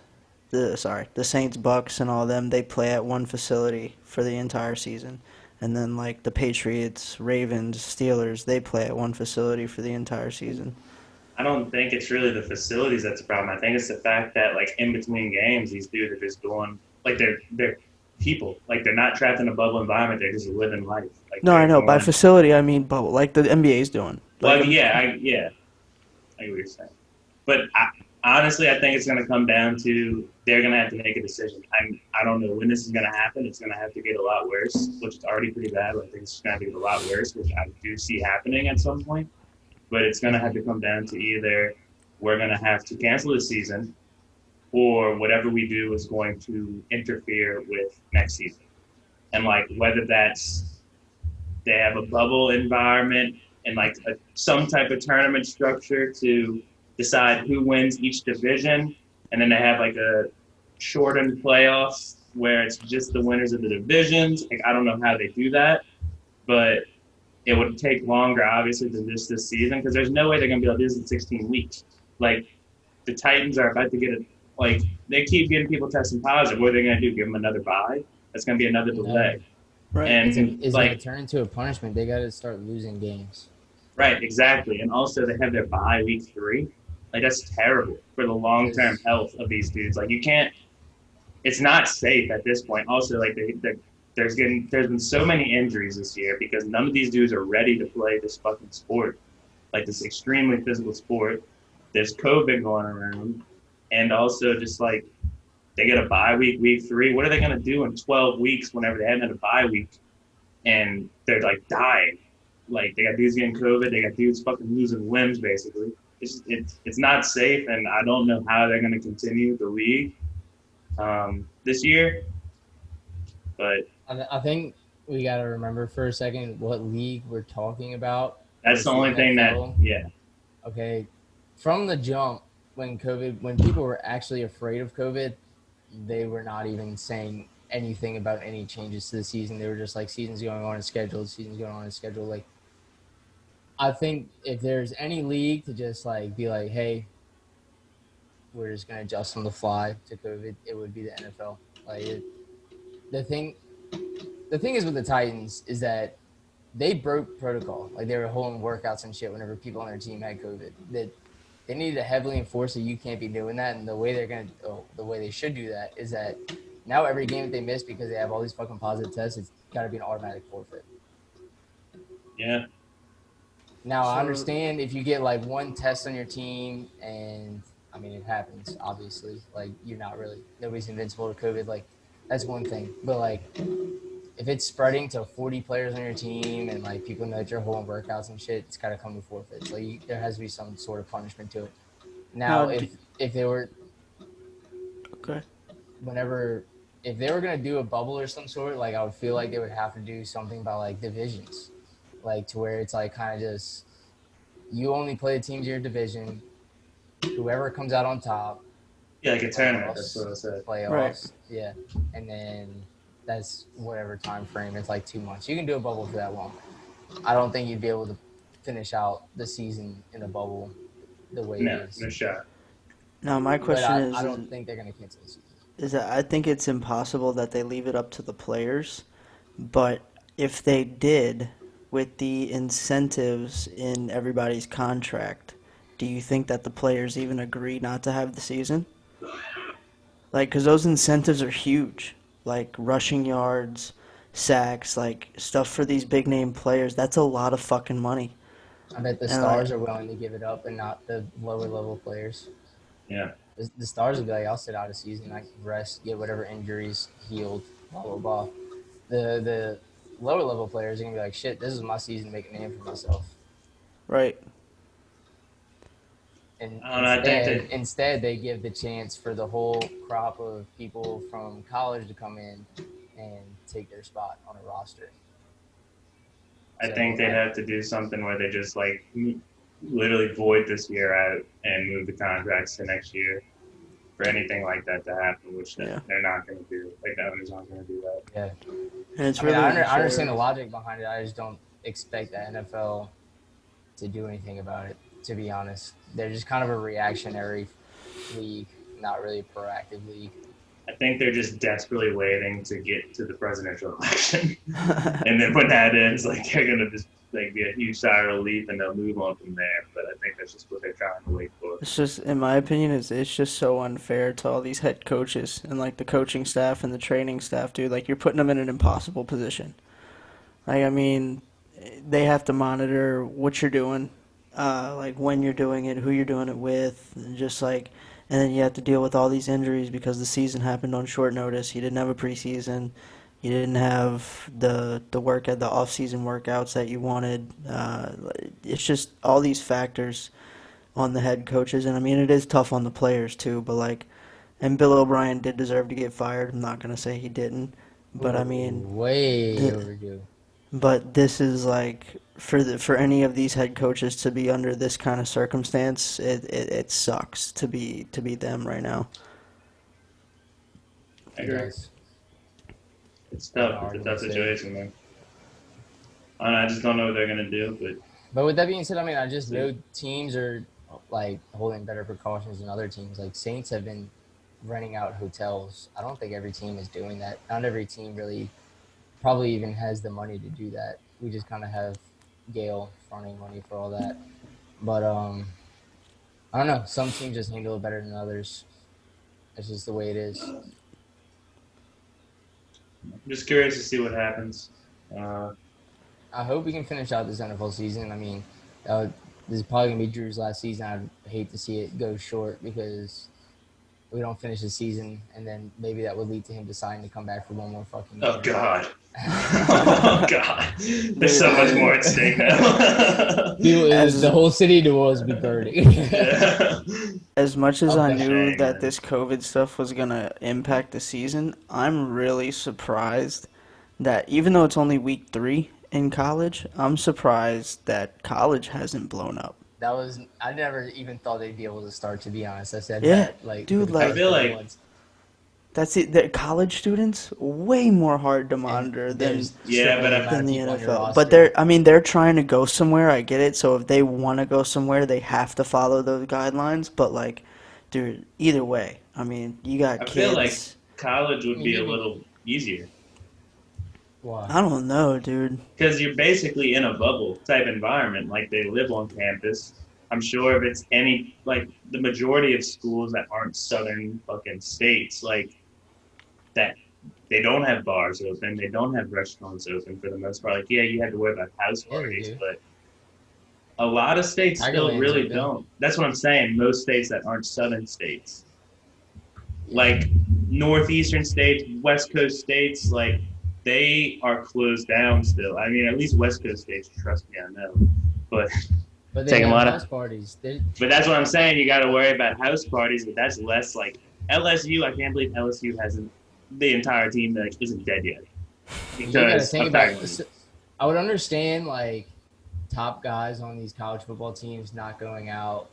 Speaker 3: The Saints, Bucks, and all them, they play at one facility for the entire season. And then, like, the Patriots, Ravens, Steelers, they play at one facility for the entire season.
Speaker 1: I don't think it's really the facilities that's the problem. I think it's the fact that, like, in between games, these dudes are just doing, like, they're people. Like, they're not trapped in a bubble environment. They're just living life. Like,
Speaker 3: no, I know. By facility, I mean bubble, like the NBA's doing.
Speaker 1: Like, I get what you're saying. But honestly, I think it's going to come down to they're going to have to make a decision. I don't know when this is going to happen. It's going to have to get a lot worse, which is already pretty bad. But I think it's going to get a lot worse, which I do see happening at some point. But it's going to have to come down to either we're going to have to cancel the season or whatever we do is going to interfere with next season. And, like, whether that's they have a bubble environment and, like, some type of tournament structure to decide who wins each division, and then they have, like, a shortened playoffs where it's just the winners of the divisions. Like, I don't know how they do that, but it would take longer, obviously, than just this season because there's no way they're going to be like, this is 16 weeks. Like, the Titans are about to get it. Like, they keep getting people testing positive. What are they going to do? Give them another bye? That's going to be another delay.
Speaker 2: Right.
Speaker 1: And
Speaker 2: it's
Speaker 1: like,
Speaker 2: going to turn into a punishment. They got to start losing games.
Speaker 1: Right, exactly. And also, they have their bye week 3. Like, that's terrible for the long-term health of these dudes. Like, you can't – it's not safe at this point. Also, like, there's been so many injuries this year because none of these dudes are ready to play this fucking sport, like this extremely physical sport. There's COVID going around. And also just, like, they get a bye week 3. What are they going to do in 12 weeks whenever they haven't had a bye week and they're, like, dying? Like, they got dudes getting COVID. They got dudes fucking losing limbs, basically. It's not safe, and I don't know how they're going to continue the league this year. But
Speaker 2: I think we got to remember for a second what league we're talking about.
Speaker 1: That's the only thing that, yeah.
Speaker 2: Okay, from the jump, when people were actually afraid of COVID, they were not even saying anything about any changes to the season. They were just like, season's going on as scheduled, Like, I think if there's any league to just, like, be like, hey, we're just going to adjust on the fly to COVID, it would be the NFL. Like, the thing is with the Titans is that they broke protocol. Like they were holding workouts and shit whenever people on their team had COVID. That they needed to heavily enforce that you can't be doing that. And the way the way they should do that is that now every game that they miss because they have all these fucking positive tests, it's got to be an automatic forfeit.
Speaker 1: Yeah.
Speaker 2: Now I understand if you get like one test on your team, and I mean it happens. Obviously, like nobody's invincible to COVID. Like that's one thing, but like if it's spreading to 40 players on your team and like people know that you're holding workouts and shit, it's got to come with forfeits. Like there has to be some sort of punishment to it. Now, if they were
Speaker 3: okay,
Speaker 2: if they were gonna do a bubble or some sort, like I would feel like they would have to do something about like divisions, like to where it's like kind of just you only play the teams in your division, whoever comes out on top.
Speaker 1: Yeah, like a tournament. That's what I said.
Speaker 2: Playoffs,
Speaker 3: right.
Speaker 2: Yeah, and then that's whatever time frame. It's like 2 months. You can do a bubble for that long. I don't think you'd be able to finish out the season in a bubble the way it is.
Speaker 1: No shot.
Speaker 3: Now my question
Speaker 2: I don't think they're gonna cancel the season.
Speaker 3: Is that I think it's impossible that they leave it up to the players, but if they did, with the incentives in everybody's contract, do you think that the players even agree not to have the season? Like, because those incentives are huge. Like, rushing yards, sacks, like, stuff for these big-name players. That's a lot of fucking money.
Speaker 2: I bet the stars are willing to give it up and not the lower-level players.
Speaker 1: Yeah.
Speaker 2: The stars would be like, I'll sit out a season. I can rest, get whatever injuries healed, blah, blah, blah. The lower-level players are going to be like, shit, this is my season to make a name for myself.
Speaker 3: Right.
Speaker 2: And
Speaker 1: think
Speaker 2: instead, they give the chance for the whole crop of people from college to come in and take their spot on a roster.
Speaker 1: I think they'd have to do something where they just like literally void this year out and move the contracts to next year for anything like that to happen, which they're not going to do. Like the owners aren't going to do that.
Speaker 2: Yeah.
Speaker 3: And it's
Speaker 2: I understand the logic behind it. I just don't expect the NFL to do anything about it, to be honest. They're just kind of a reactionary league, not really a proactive league.
Speaker 1: I think they're just desperately waiting to get to the presidential election. And then when that ends, like they're going to just like be a huge sigh of relief and they'll move on from there. But I think that's just what they're trying to wait for.
Speaker 3: It's just, in my opinion, it's just so unfair to all these head coaches and like the coaching staff and the training staff, dude. Like you're putting them in an impossible position. Like, I mean, they have to monitor what you're doing, like when you're doing it, who you're doing it with, and just like, and then you have to deal with all these injuries because the season happened on short notice. You didn't have a preseason. You didn't have the off-season workouts that you wanted. It's just all these factors on the head coaches, and I mean it is tough on the players too. But like, and Bill O'Brien did deserve to get fired. I'm not gonna say he didn't, but I mean
Speaker 2: way overdue.
Speaker 3: But this is like for any of these head coaches to be under this kind of circumstance, it sucks to be them right now.
Speaker 1: I agree. It's tough. It's a tough situation, man. I just don't know what they're gonna do,
Speaker 2: but with that being said, I mean, I just know teams are like holding better precautions than other teams. Like Saints have been renting out hotels. I don't think every team is doing that. Not every team really probably even has the money to do that. We just kind of have Gale fronting money for all that. But I don't know. Some teams just handle it better than others. It's just the way it is.
Speaker 1: I'm just curious to see what happens.
Speaker 2: I hope we can finish out this NFL season. I mean, this is probably going to be Jrue's last season. I'd hate to see it go short because we don't finish the season, and then maybe that would lead to him deciding to come back for one more fucking year.
Speaker 1: Oh, God. Oh, God. There's so much more at stake now.
Speaker 2: The whole city of New Orleans would be burning.
Speaker 1: Yeah.
Speaker 3: As much as I knew that this COVID stuff was going to impact the season, I'm really surprised that even though it's only week 3 in college, I'm surprised that college hasn't blown up.
Speaker 2: I never even thought they'd be able to start, to be honest. I said
Speaker 3: that,
Speaker 2: like,
Speaker 3: dude, like,
Speaker 1: I feel like
Speaker 3: that's it. The college students way more hard to monitor than the NFL. But they're trying to go somewhere. I get it. So if they want to go somewhere, they have to follow those guidelines. But like, dude, either way, I mean, you got kids.
Speaker 1: I feel like college would be a little easier.
Speaker 2: Why?
Speaker 3: I don't know, dude.
Speaker 1: Because you're basically in a bubble type environment. Like, they live on campus. I'm sure if it's any, like, the majority of schools that aren't southern fucking states, like, that they don't have bars open, they don't have restaurants open for the most part. Like, yeah, you had to worry about house
Speaker 2: Yeah, they
Speaker 1: parties,
Speaker 2: do.
Speaker 1: but a lot of states still
Speaker 2: Tigerland's
Speaker 1: really
Speaker 2: open.
Speaker 1: don't. That's what I'm saying. Most states that aren't southern states, like northeastern states, west coast states, like they are closed down still. I mean, at least west coast states, trust me, I know. But
Speaker 2: But they
Speaker 1: taking a
Speaker 2: have
Speaker 1: lot
Speaker 2: house
Speaker 1: of,
Speaker 2: parties.
Speaker 1: but that's what I'm saying. You got to worry about house parties, but that's less like LSU. I can't believe LSU hasn't the entire team that isn't dead yet
Speaker 2: You gotta
Speaker 1: because
Speaker 2: think
Speaker 1: of
Speaker 2: about
Speaker 1: Tigerland.
Speaker 2: I would understand like top guys on these college football teams not going out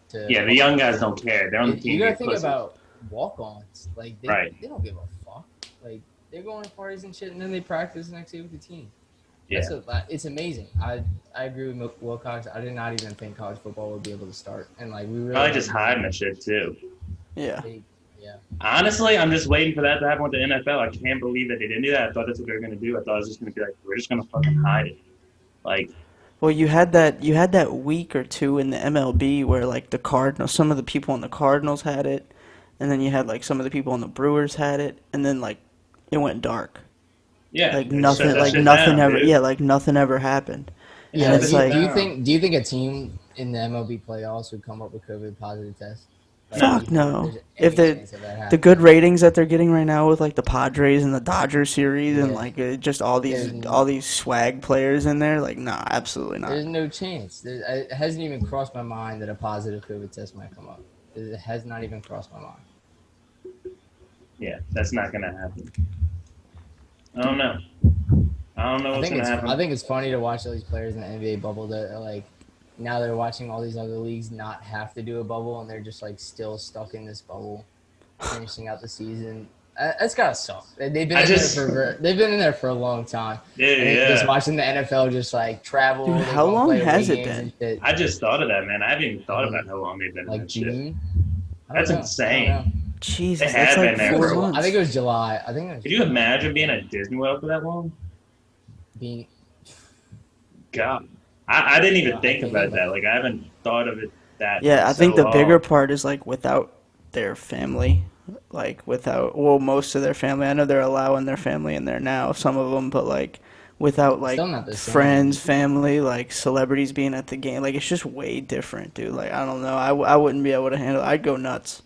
Speaker 2: to.
Speaker 1: Yeah, the young guys don't care. They're on the team.
Speaker 2: You gotta
Speaker 1: to
Speaker 2: think
Speaker 1: pussy.
Speaker 2: about walk-ons. Like
Speaker 1: Right.
Speaker 2: they don't give a fuck. Like they're going to parties and shit, and then they practice next day with the team.
Speaker 1: Yeah.
Speaker 2: It's amazing. I agree with Wilcox. I did not even think college football would be able to start, and like we really
Speaker 1: Probably just hiding the shit too.
Speaker 3: Yeah.
Speaker 2: Yeah.
Speaker 1: Honestly, I'm just waiting for that to happen with the NFL. I can't believe that they didn't do that. I thought that's what they were gonna do. I thought it was just gonna be like, we're just gonna fucking hide it. Like,
Speaker 3: Well, you had that week or two in the MLB where like the Cardinals, some of the people on the Cardinals had it, and then you had like some of the people on the Brewers had it, and then like it went dark.
Speaker 1: yeah,
Speaker 3: Like
Speaker 1: they
Speaker 3: nothing,
Speaker 1: shut that
Speaker 3: like
Speaker 1: shit
Speaker 3: nothing
Speaker 1: down,
Speaker 3: ever,
Speaker 1: dude.
Speaker 3: yeah, like nothing ever happened.
Speaker 2: Yeah.
Speaker 3: And it's like,
Speaker 2: Do you think a team in the MLB playoffs would come up with COVID positive tests? Like,
Speaker 3: fuck
Speaker 2: do you think
Speaker 3: no.
Speaker 2: there's
Speaker 3: If
Speaker 2: any
Speaker 3: the
Speaker 2: chance of that
Speaker 3: the
Speaker 2: happening?
Speaker 3: good ratings that they're getting right now with like the Padres and the Dodgers series and
Speaker 2: Yeah.
Speaker 3: like just all these swag players in there, like nah, absolutely
Speaker 2: There's
Speaker 3: not.
Speaker 2: no chance. It hasn't even crossed my mind that a positive COVID test might come up. It has not even crossed my mind.
Speaker 1: Yeah, that's not gonna happen. I don't know. I don't know what's gonna happen.
Speaker 2: I think it's funny to watch all these players in the NBA bubble that are like now they're watching all these other leagues not have to do a bubble and they're just like still stuck in this bubble, finishing out the season. That's gotta suck. They've been in there for a long time.
Speaker 1: Yeah,
Speaker 2: And
Speaker 1: yeah.
Speaker 2: just watching the NFL just like travel.
Speaker 3: Dude,
Speaker 2: they
Speaker 3: how
Speaker 2: go
Speaker 3: long
Speaker 2: play
Speaker 3: has
Speaker 2: away
Speaker 3: it
Speaker 2: games
Speaker 3: been?
Speaker 2: and shit.
Speaker 1: I just thought of that, man. I haven't even thought about how long they've been in
Speaker 2: Like
Speaker 1: that shit.
Speaker 2: June. I don't
Speaker 1: That's
Speaker 2: know. I
Speaker 1: insane.
Speaker 2: don't know.
Speaker 3: Jesus,
Speaker 1: They had
Speaker 3: that's like
Speaker 1: been there
Speaker 3: 4
Speaker 1: for a while.
Speaker 3: months.
Speaker 2: I think it was July. I think it was
Speaker 1: Could you imagine being at Disney World for that long?
Speaker 2: being.
Speaker 1: God, I didn't even
Speaker 2: Yeah, I
Speaker 1: think
Speaker 2: think
Speaker 1: about
Speaker 2: about
Speaker 1: that. Like, I haven't thought of it that.
Speaker 3: Yeah, I
Speaker 1: so
Speaker 3: think the
Speaker 1: long.
Speaker 3: bigger part is like without their family, like most of their family. I know they're allowing their family in there now, some of them, but like without like
Speaker 2: Still not the same.
Speaker 3: friends, family, like celebrities being at the game, like it's just way different, dude. Like I don't know, I wouldn't be able to handle it. I'd go nuts.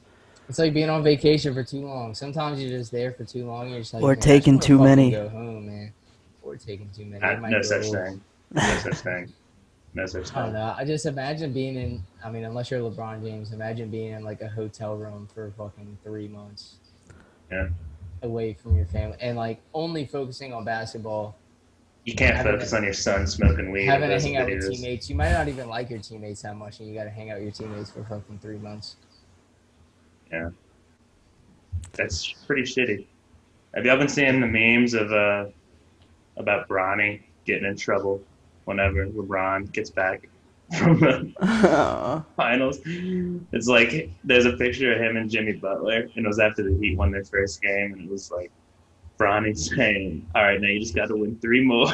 Speaker 2: It's like being on vacation for too long. Sometimes you're just there for too long. You're just like,
Speaker 3: Or
Speaker 2: man, I just
Speaker 3: taking
Speaker 2: wanna
Speaker 3: too
Speaker 2: fucking
Speaker 3: many.
Speaker 2: Go home, man. Or taking too many. It might
Speaker 1: No
Speaker 2: go
Speaker 1: such
Speaker 2: over.
Speaker 1: thing. No such thing. No such
Speaker 2: I don't
Speaker 1: thing.
Speaker 2: know. I just imagine being in. I mean, unless you're LeBron James, imagine being in like a hotel room for fucking 3 months.
Speaker 1: Yeah.
Speaker 2: Away from your family and like only focusing on basketball.
Speaker 1: You can't
Speaker 2: Having
Speaker 1: focus on your son smoking weed.
Speaker 2: Having to
Speaker 1: and
Speaker 2: hang out with
Speaker 1: videos.
Speaker 2: teammates. You might not even like your teammates that much, and you got to hang out with your teammates for fucking 3 months.
Speaker 1: Yeah. That's pretty shitty. Have y'all been seeing the memes of about Bronny getting in trouble whenever LeBron gets back from the finals? It's like there's a picture of him and Jimmy Butler, and it was after the Heat won their first game, and it was like Bronny saying, "All right, now you just got to win 3 more,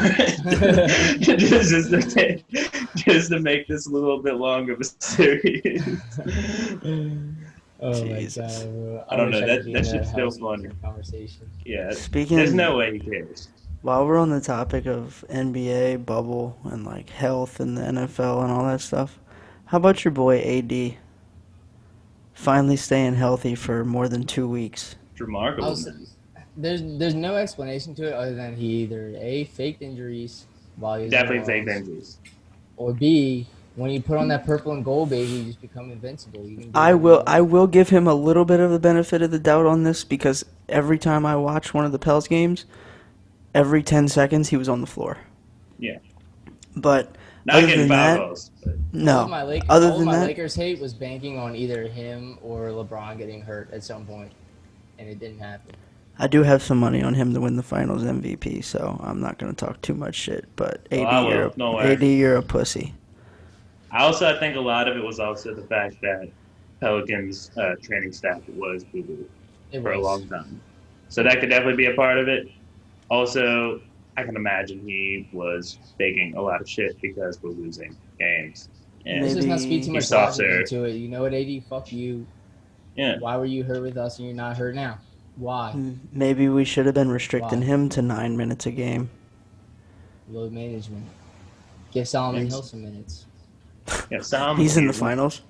Speaker 1: just to make this a little bit longer of a series."
Speaker 2: Oh
Speaker 3: Jesus.
Speaker 2: my god, bro.
Speaker 1: I don't know.
Speaker 2: wish
Speaker 1: That-
Speaker 2: could be
Speaker 1: that
Speaker 2: in
Speaker 1: shit's still
Speaker 2: house
Speaker 1: funny.
Speaker 2: Conversation.
Speaker 1: Yeah,
Speaker 3: Speaking,
Speaker 1: there's no way he cares.
Speaker 3: while we're on the topic of NBA bubble and like health and the NFL and all that stuff, how about your boy AD? Finally staying healthy for more than 2 weeks.
Speaker 1: It's remarkable.
Speaker 2: There's no explanation to it other than he either A, faked injuries while he was
Speaker 1: Definitely
Speaker 2: in the
Speaker 1: fake
Speaker 2: Orleans,
Speaker 1: injuries.
Speaker 2: or B, when you put on that purple and gold, baby, you just become invincible. You can do
Speaker 3: I
Speaker 2: whatever you
Speaker 3: will give him a little bit of the benefit of the doubt on this because every time I watch one of the Pels games, every 10 seconds he was on the floor.
Speaker 1: Yeah.
Speaker 3: But
Speaker 1: Not
Speaker 3: other
Speaker 1: getting
Speaker 3: than
Speaker 1: foul
Speaker 3: that,
Speaker 1: calls. But
Speaker 3: no.
Speaker 2: All of my,
Speaker 3: Other
Speaker 2: all of
Speaker 3: than
Speaker 2: my
Speaker 3: that,
Speaker 2: Lakers hate was banking on either him or LeBron getting hurt at some point, and it didn't happen.
Speaker 3: I do have some money on him to win the Finals MVP, so I'm not going to talk too much shit. But
Speaker 1: Oh, I will. No way.
Speaker 3: AD, you're a pussy.
Speaker 1: I think a lot of it was also the fact that Pelicans' training staff was boo-boo
Speaker 2: It
Speaker 1: for a
Speaker 2: was.
Speaker 1: long time. So that could definitely be a part of it. Also, I can imagine he was taking a lot of shit because we're losing games. And
Speaker 2: Let's just not speak too
Speaker 3: Maybe-
Speaker 2: much
Speaker 1: soft
Speaker 2: logic
Speaker 1: serve.
Speaker 2: into it. You know what, AD? Fuck you.
Speaker 1: yeah,
Speaker 2: Why were you hurt with us and you're not hurt now? Why?
Speaker 3: Maybe we should have been restricting
Speaker 2: Why?
Speaker 3: him to 9 minutes a game.
Speaker 2: Load management. Give Solomon
Speaker 1: Yes.
Speaker 2: Hill some minutes.
Speaker 1: yeah. Some
Speaker 3: He's in the finals.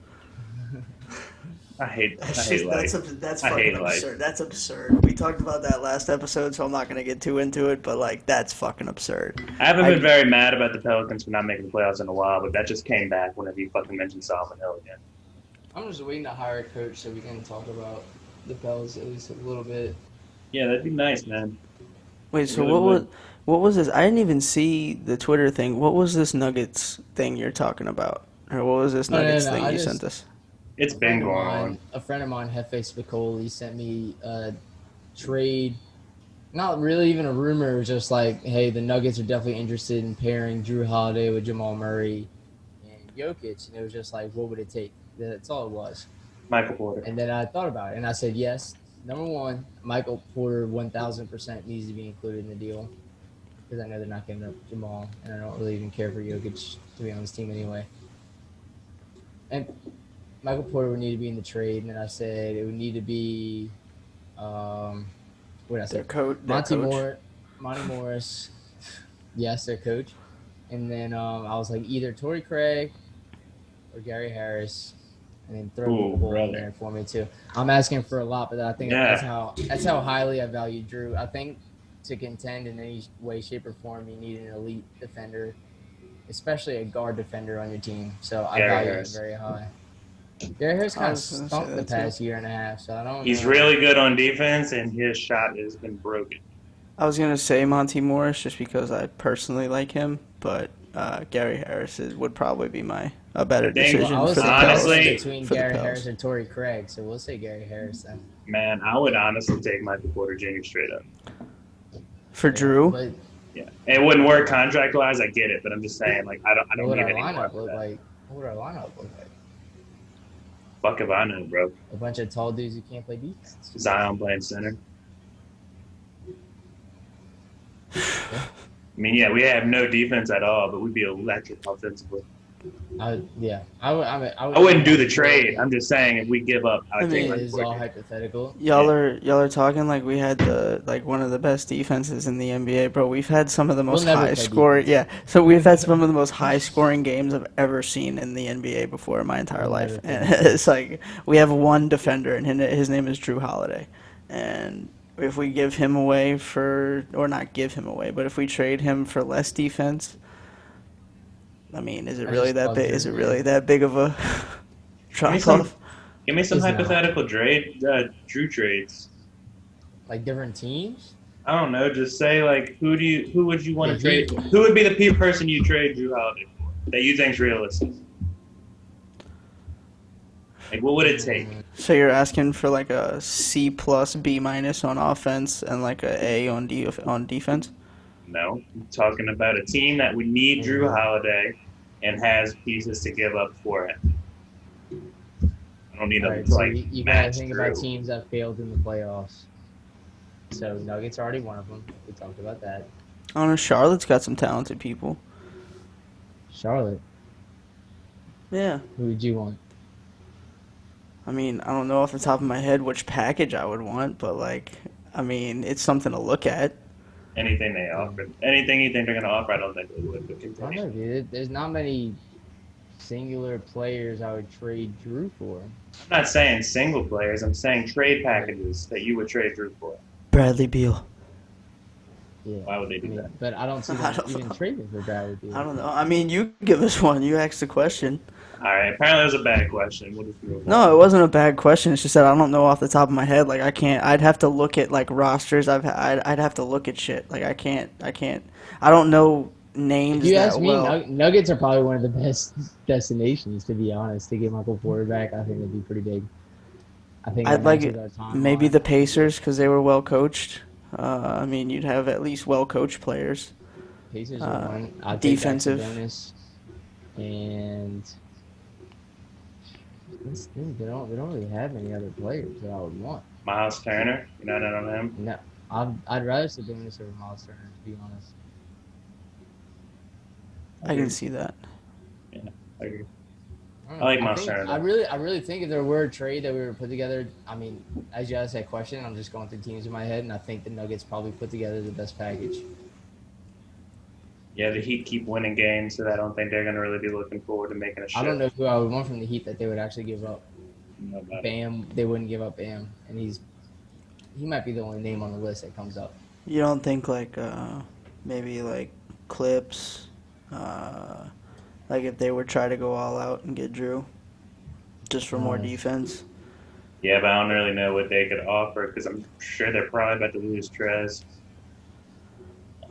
Speaker 1: I hate life.
Speaker 3: That's
Speaker 1: I hate
Speaker 3: fucking
Speaker 1: life.
Speaker 3: absurd. That's absurd. We talked about that last episode, so I'm not gonna get too into it. But like, that's fucking absurd.
Speaker 1: I haven't been very mad about the Pelicans for not making the playoffs in a while, but that just came back whenever you fucking mentioned Solomon Hill again.
Speaker 2: I'm just waiting to hire a coach so we can talk about the Pels at least a little bit.
Speaker 1: Yeah, that'd be nice, man.
Speaker 3: Wait, so
Speaker 1: Really
Speaker 3: what was this? I didn't even see the Twitter thing. What was this Nuggets thing you're talking about, or what was this
Speaker 2: No, no,
Speaker 3: Nuggets
Speaker 2: no,
Speaker 3: thing
Speaker 2: I
Speaker 3: you
Speaker 2: just-
Speaker 3: sent us?
Speaker 1: It's been going on.
Speaker 2: A friend of mine, Hefe Spicoli, sent me a trade. Not really even a rumor. It was just like, hey, the Nuggets are definitely interested in pairing Jrue Holiday with Jamal Murray and Jokic. And it was just like, what would it take? That's all it was.
Speaker 1: Michael Porter.
Speaker 2: And then I thought about it, and I said, yes. Number one, Michael Porter 1,000% needs to be included in the deal because I know they're not giving up Jamal, and I don't really even care for Jokic to be on this team anyway. And Michael Porter would need to be in the trade, and then I said it would need to be, what did I say? Monty Morris, yes, their coach. And then I was like either Torrey Craig or Gary Harris, and then throw
Speaker 1: Ooh,
Speaker 2: Cole in
Speaker 1: brother.
Speaker 2: there for me too. I'm asking for a lot, but I think
Speaker 1: Yeah.
Speaker 2: that's how highly I value Jrue. I think to contend in any way, shape, or form, you need an elite defender, especially a guard defender on your team. So I
Speaker 1: Gary
Speaker 2: value
Speaker 1: Harris.
Speaker 2: it very high. Gary Harris
Speaker 3: I
Speaker 2: kind of
Speaker 3: was gonna say
Speaker 2: stunk the
Speaker 3: that too.
Speaker 2: past year and a half, so I don't
Speaker 1: He's
Speaker 2: know.
Speaker 1: really good on defense, and his shot has been broken.
Speaker 3: I was gonna say Monty Morris just because I personally like him, but Gary Harris would probably be a better
Speaker 1: I think-
Speaker 3: decision
Speaker 2: Well, I was
Speaker 3: for the
Speaker 1: honestly-
Speaker 3: Pels.
Speaker 2: between
Speaker 3: for the
Speaker 2: Gary
Speaker 3: Pels.
Speaker 2: Harris and Torrey Craig, so we'll say Gary Harris then.
Speaker 1: Man, I would honestly take Michael Porter Jr. straight up.
Speaker 3: For Jrue,
Speaker 2: But
Speaker 1: Yeah, it wouldn't work contract wise. I get it, but I'm just saying, like, I
Speaker 2: what
Speaker 1: don't
Speaker 2: would
Speaker 1: need
Speaker 2: our
Speaker 1: any more.
Speaker 2: lineup
Speaker 1: for
Speaker 2: look
Speaker 1: that.
Speaker 2: like? What would our lineup look like?
Speaker 1: Fuck if I know, bro.
Speaker 2: A bunch of tall dudes who can't play defense.
Speaker 1: Zion playing center. I mean, yeah, we have no defense at all, but we'd be electric offensively.
Speaker 2: I
Speaker 1: wouldn't do the trade. I'm just saying, if we give up, I would
Speaker 3: I
Speaker 1: take
Speaker 3: mean,
Speaker 1: Michael
Speaker 2: It is all
Speaker 1: Porter.
Speaker 2: hypothetical.
Speaker 3: y'all are talking like we had one of the best defenses in the NBA, bro. We've had some of the most
Speaker 2: never
Speaker 3: high
Speaker 2: play
Speaker 3: scoring. Yeah, so we've had some of the most high scoring games I've ever seen in the NBA before in my entire
Speaker 2: We'll
Speaker 3: life.
Speaker 2: never
Speaker 3: And
Speaker 2: play
Speaker 3: it's like we have one defender, and his name is Jrue Holiday. And if we give him away or not give him away, but if we trade him for less defense, I mean, is it
Speaker 2: I
Speaker 3: really
Speaker 2: just
Speaker 3: that
Speaker 2: love
Speaker 3: big?
Speaker 2: Jrue,
Speaker 3: Is it
Speaker 2: man.
Speaker 3: really that big of a
Speaker 1: Give me
Speaker 3: drop
Speaker 1: some,
Speaker 3: off?
Speaker 1: give me some
Speaker 2: He's not.
Speaker 1: hypothetical Drew trades.
Speaker 2: Like different teams?
Speaker 1: I don't know. Just say like, who would you want to
Speaker 2: Yeah,
Speaker 1: trade? Who would be the person you trade Jrue Holiday for that you think's realistic? Like, what would it take?
Speaker 3: So you're asking for like a C plus B minus on offense and like a A on defense?
Speaker 1: No, I'm talking about a team that would need Jrue Holiday and has pieces to give up for him. I don't need
Speaker 2: All
Speaker 1: them
Speaker 2: right,
Speaker 1: to
Speaker 2: so
Speaker 1: like
Speaker 2: you gotta
Speaker 1: match
Speaker 2: think about
Speaker 1: Jrue.
Speaker 2: teams that failed in the playoffs. So Nuggets are already one of them. We talked about that.
Speaker 3: I don't know. Charlotte's got some talented people.
Speaker 2: Charlotte,
Speaker 3: Yeah.
Speaker 2: who would you want?
Speaker 3: I mean, I don't know off the top of my head which package I would want, but like, I mean, it's something to look at.
Speaker 1: Anything they offer, anything you think they're going to offer, I don't think they would. But
Speaker 2: I don't
Speaker 1: continue.
Speaker 2: know, dude. There's not many singular players I would trade Jrue for.
Speaker 1: I'm not saying single players. I'm saying trade packages that you would trade Jrue for.
Speaker 3: Bradley Beal.
Speaker 2: Yeah.
Speaker 1: Why would they
Speaker 2: I
Speaker 1: do
Speaker 2: mean,
Speaker 1: that?
Speaker 2: but I don't see
Speaker 3: I
Speaker 2: them
Speaker 3: don't
Speaker 2: even
Speaker 3: know.
Speaker 2: trading for Bradley Beal.
Speaker 3: I don't know. I mean, you give us one. You asked the question.
Speaker 1: All right. Apparently, it was a bad question. We'll just move on.
Speaker 3: No, it wasn't a bad question. It's just that I don't know off the top of my head. Like I can't. I'd have to look at like rosters. I'd have to look at shit. Like I can't. I don't know names
Speaker 2: If you
Speaker 3: that
Speaker 2: ask me,
Speaker 3: well.
Speaker 2: Nuggets are probably one of the best destinations, to be honest. To get Michael Porter back, I think it'd be pretty big. I think
Speaker 3: I'd
Speaker 2: that
Speaker 3: like
Speaker 2: matches
Speaker 3: it,
Speaker 2: our timeline.
Speaker 3: maybe the Pacers because they were well coached. I mean, you'd have at least well coached players.
Speaker 2: Pacers are one. I'd take
Speaker 3: defensive.
Speaker 2: Sabonis, and they don't really have any other players that I would want.
Speaker 1: Miles Turner. You're not in on him.
Speaker 2: No, I'd rather Sabonis over Miles Turner, to be honest.
Speaker 3: I can see that.
Speaker 1: Yeah, I agree.
Speaker 2: I
Speaker 1: like Monster.
Speaker 2: I really think if there were a trade that we were put together, I mean, as you asked that question, I'm just going through teams in my head, and I think the Nuggets probably put together the best package.
Speaker 1: Yeah, the Heat keep winning games, so I don't think they're going to really be looking forward to making a shift.
Speaker 2: I don't know who I would want from the Heat that they would actually give up.
Speaker 1: Nobody.
Speaker 2: Bam, they wouldn't give up Bam, and he might be the only name on the list that comes up.
Speaker 3: You don't think maybe Clips, if they would try to go all out and get Jrue, just for more defense?
Speaker 1: Yeah, but I don't really know what they could offer because I'm sure they're probably about to lose Trez.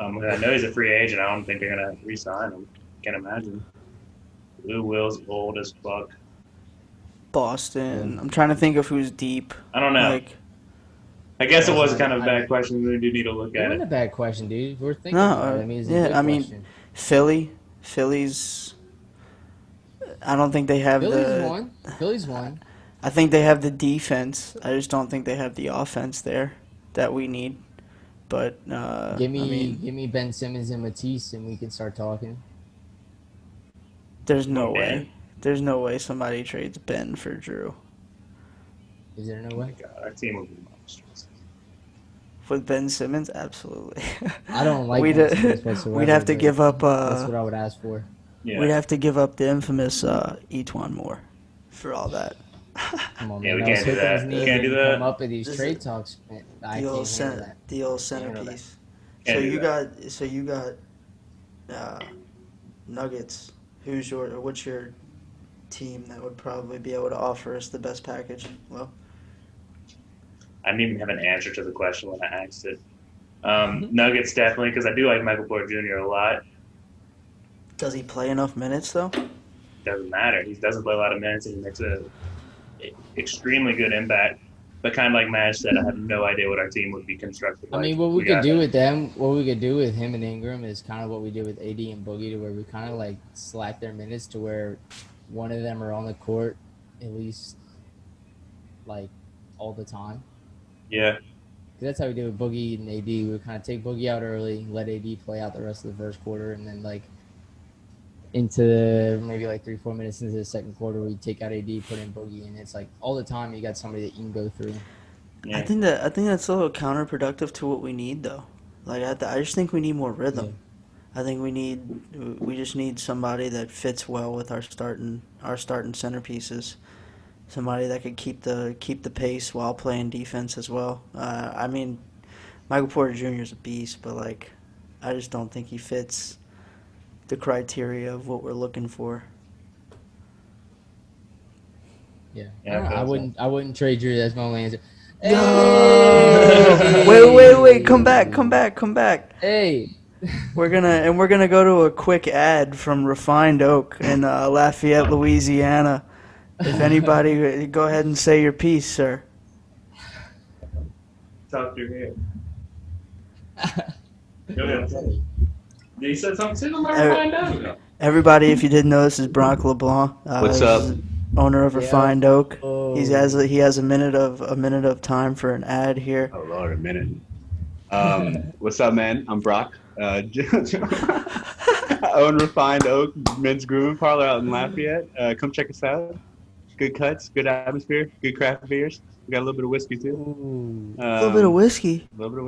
Speaker 1: I know he's a free agent. I don't think they're going to re-sign him. Can't imagine. Lou Will's old as fuck.
Speaker 3: Boston. I'm trying to think of who's deep.
Speaker 1: I don't know. I guess it was kind of a bad question. We do need to look at it.
Speaker 2: It wasn't a bad question, dude. We're thinking about it. I mean, it's a good question.
Speaker 3: Philly's. I don't think they have
Speaker 2: Philly's won.
Speaker 3: I think they have the defense. I just don't think they have the offense there that we need. But
Speaker 2: give me Ben Simmons and Matisse, and we can start talking.
Speaker 3: There's no way. There's no way somebody trades Ben for Jrue.
Speaker 2: Is there no way?
Speaker 1: Oh God, our team would be monstrous.
Speaker 3: With Ben Simmons, absolutely.
Speaker 2: I don't like Ben Simmons whatsoever.
Speaker 3: We'd have to give up.
Speaker 2: That's what I would ask for.
Speaker 1: Yeah.
Speaker 3: We'd have to give up the infamous Etwan Moore for all that.
Speaker 2: Come on,
Speaker 1: Yeah,
Speaker 2: man.
Speaker 1: we can't do that. We can't do that.
Speaker 2: Come up with these trade talks. Man. I can't handle that.
Speaker 3: The old centerpiece.
Speaker 1: So
Speaker 3: you got Nuggets. What's your team that would probably be able to offer us the best package? Well,
Speaker 1: I didn't even have an answer to the question when I asked it. Nuggets definitely, because I do like Michael Porter Jr. a lot.
Speaker 3: Does he play enough minutes though?
Speaker 1: Doesn't matter. He doesn't play a lot of minutes, and he makes a extremely good impact. But kind of like Mash said, I have no idea what our team would be constructed.
Speaker 2: I mean, what we could do with them, what we could do with him and Ingram is kind of what we did with AD and Boogie, to where we kind of slack their minutes to where one of them are on the court at least all the time.
Speaker 1: Yeah.
Speaker 2: 'Cause that's how we do with Boogie and AD. We would kind of take Boogie out early, let AD play out the rest of the first quarter, and then into maybe 3-4 minutes into the second quarter, we take out AD, put in Boogie, and it's all the time you got somebody that you can go through.
Speaker 1: Yeah.
Speaker 3: I think that's a little counterproductive to what we need though. I just think we need more rhythm. Yeah. I think we just need somebody that fits well with our starting centerpieces. Somebody that could keep the pace while playing defense as well. I mean, Michael Porter Jr. is a beast, but I just don't think he fits the criteria of what we're looking for.
Speaker 2: Yeah. I wouldn't trade Jrue. That's my only answer. Hey!
Speaker 3: No! Wait! Come back!
Speaker 2: Hey.
Speaker 3: We're gonna go to a quick ad from Refined Oak in Lafayette, Louisiana. If anybody, go ahead and say your piece, sir.
Speaker 1: Talk through here. Go ahead. He said something to Refined Oak.
Speaker 3: Everybody, if you didn't know, this is Brock LeBlanc.
Speaker 6: What's up?
Speaker 3: Owner of Refined Oak.
Speaker 2: Oh.
Speaker 3: He has a minute of time for an ad here.
Speaker 6: Oh Lord, a minute. What's up, man? I'm Brock. I own Refined Oak Men's Grooming Parlor out in Lafayette. Come check us out. Good cuts, good atmosphere, good craft beers. We got a little bit of whiskey too.
Speaker 3: A little bit of whiskey.
Speaker 6: A little bit of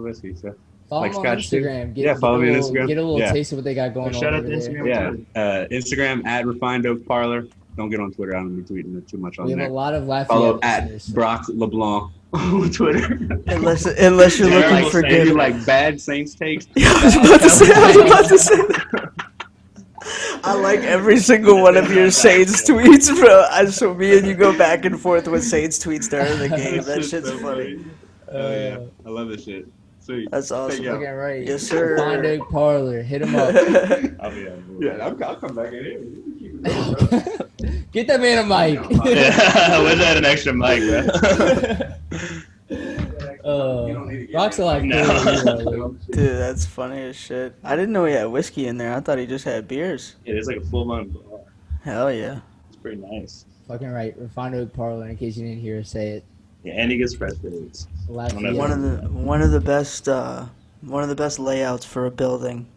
Speaker 6: whiskey. So.
Speaker 2: Follow them on Instagram.
Speaker 6: Follow me on Instagram.
Speaker 2: Get a little taste of what they got going on.
Speaker 1: Shout out to Instagram.
Speaker 6: Yeah, Instagram at Refined Oak Parlor. Don't get on Twitter. I don't be tweeting too much on there.
Speaker 2: We have a lot of Lafayette
Speaker 6: Follow
Speaker 2: listeners.
Speaker 6: at Brock LeBlanc on Twitter.
Speaker 3: Unless you're looking for good,
Speaker 6: bad Saints takes.
Speaker 3: I was about to say that. I like every single one of your Saints tweets, bro. So me and you go back and forth with Saints tweets during the game. That shit's so funny.
Speaker 6: Yeah, I love this shit. Sweet.
Speaker 3: That's awesome.
Speaker 2: Fucking right.
Speaker 3: Yes, sir.
Speaker 2: Find Oak Parlor. Hit him up.
Speaker 6: I'll come back in here.
Speaker 2: Get that man a mic.
Speaker 1: Where's that an extra mic, bro?
Speaker 2: Brock's like,
Speaker 3: Dude, that's funny as shit. I didn't know he had whiskey in there. I thought he just had beers.
Speaker 1: Yeah, it's like a full-blown bar.
Speaker 3: Hell yeah.
Speaker 1: It's pretty nice.
Speaker 2: Fucking right. Refined Oak Parlor, in case you didn't hear us say it.
Speaker 1: Yeah, and he gets fresh foods.
Speaker 3: One of the best layouts for a building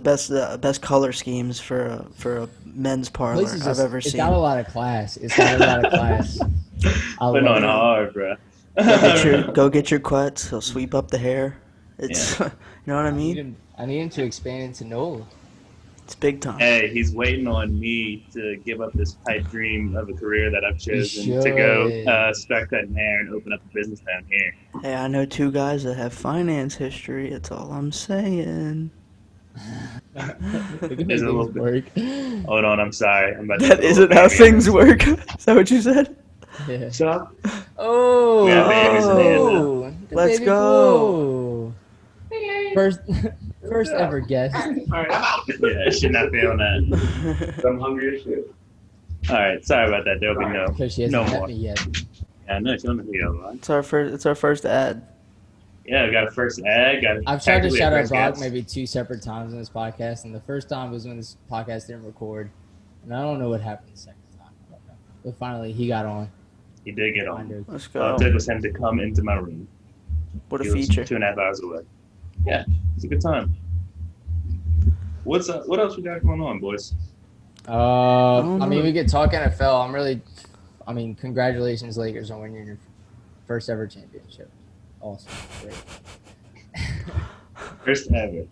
Speaker 3: best color schemes for a men's parlor
Speaker 2: Place is
Speaker 3: I've
Speaker 2: just,
Speaker 3: ever
Speaker 2: it's
Speaker 3: seen.
Speaker 2: got a lot of class. It's got a lot of class. I
Speaker 1: Putting
Speaker 2: love
Speaker 1: on
Speaker 2: it.
Speaker 1: hard, bro.
Speaker 3: Go get your cuts. He'll sweep up the hair. It's you know what I mean.
Speaker 2: I need him to expand into NOLA.
Speaker 3: It's big time.
Speaker 1: Hey, he's waiting on me to give up this pipe dream of a career that I've chosen to
Speaker 2: should.
Speaker 1: go start cutting hair and open up a business down here.
Speaker 3: Hey, I know 2 guys that have finance history. That's all I'm saying.
Speaker 2: Look at
Speaker 1: There's a little
Speaker 2: things work.
Speaker 1: Hold on, I'm sorry. I'm about to
Speaker 3: That isn't how things work. Is that what you said?
Speaker 2: Yeah.
Speaker 1: Stop.
Speaker 2: Oh,
Speaker 1: Yeah, babies in
Speaker 2: the
Speaker 3: Let's
Speaker 2: baby
Speaker 3: go.
Speaker 2: boy. First ever guest.
Speaker 6: All right, I'm out.
Speaker 1: Yeah, I should not be on that.
Speaker 6: I'm hungry as shit.
Speaker 1: All right, sorry about that. There'll be
Speaker 2: Because she hasn't
Speaker 1: no
Speaker 2: met
Speaker 1: more.
Speaker 2: me yet.
Speaker 1: Yeah, no, she don't know who you are.
Speaker 3: It's our first ad.
Speaker 1: Yeah, we got a first ad.
Speaker 2: I've tried to
Speaker 1: technically a
Speaker 2: shout out
Speaker 1: first
Speaker 2: Brock
Speaker 1: guest.
Speaker 2: maybe 2 separate times in this podcast, and the first time was when this podcast didn't record, and I don't know what happened the second time. I don't know. But finally, he got on.
Speaker 1: He did get on.
Speaker 2: Kinda.
Speaker 3: Let's
Speaker 1: All
Speaker 3: go.
Speaker 1: it took was him to come into my room.
Speaker 3: What a
Speaker 1: He was
Speaker 3: feature.
Speaker 1: 2.5 hours away. Yeah, it's a good time. What's up? What else we got going on, boys?
Speaker 2: I mean, we could talk NFL. Congratulations, Lakers, on winning your first ever championship. Awesome. Great.
Speaker 1: First ever.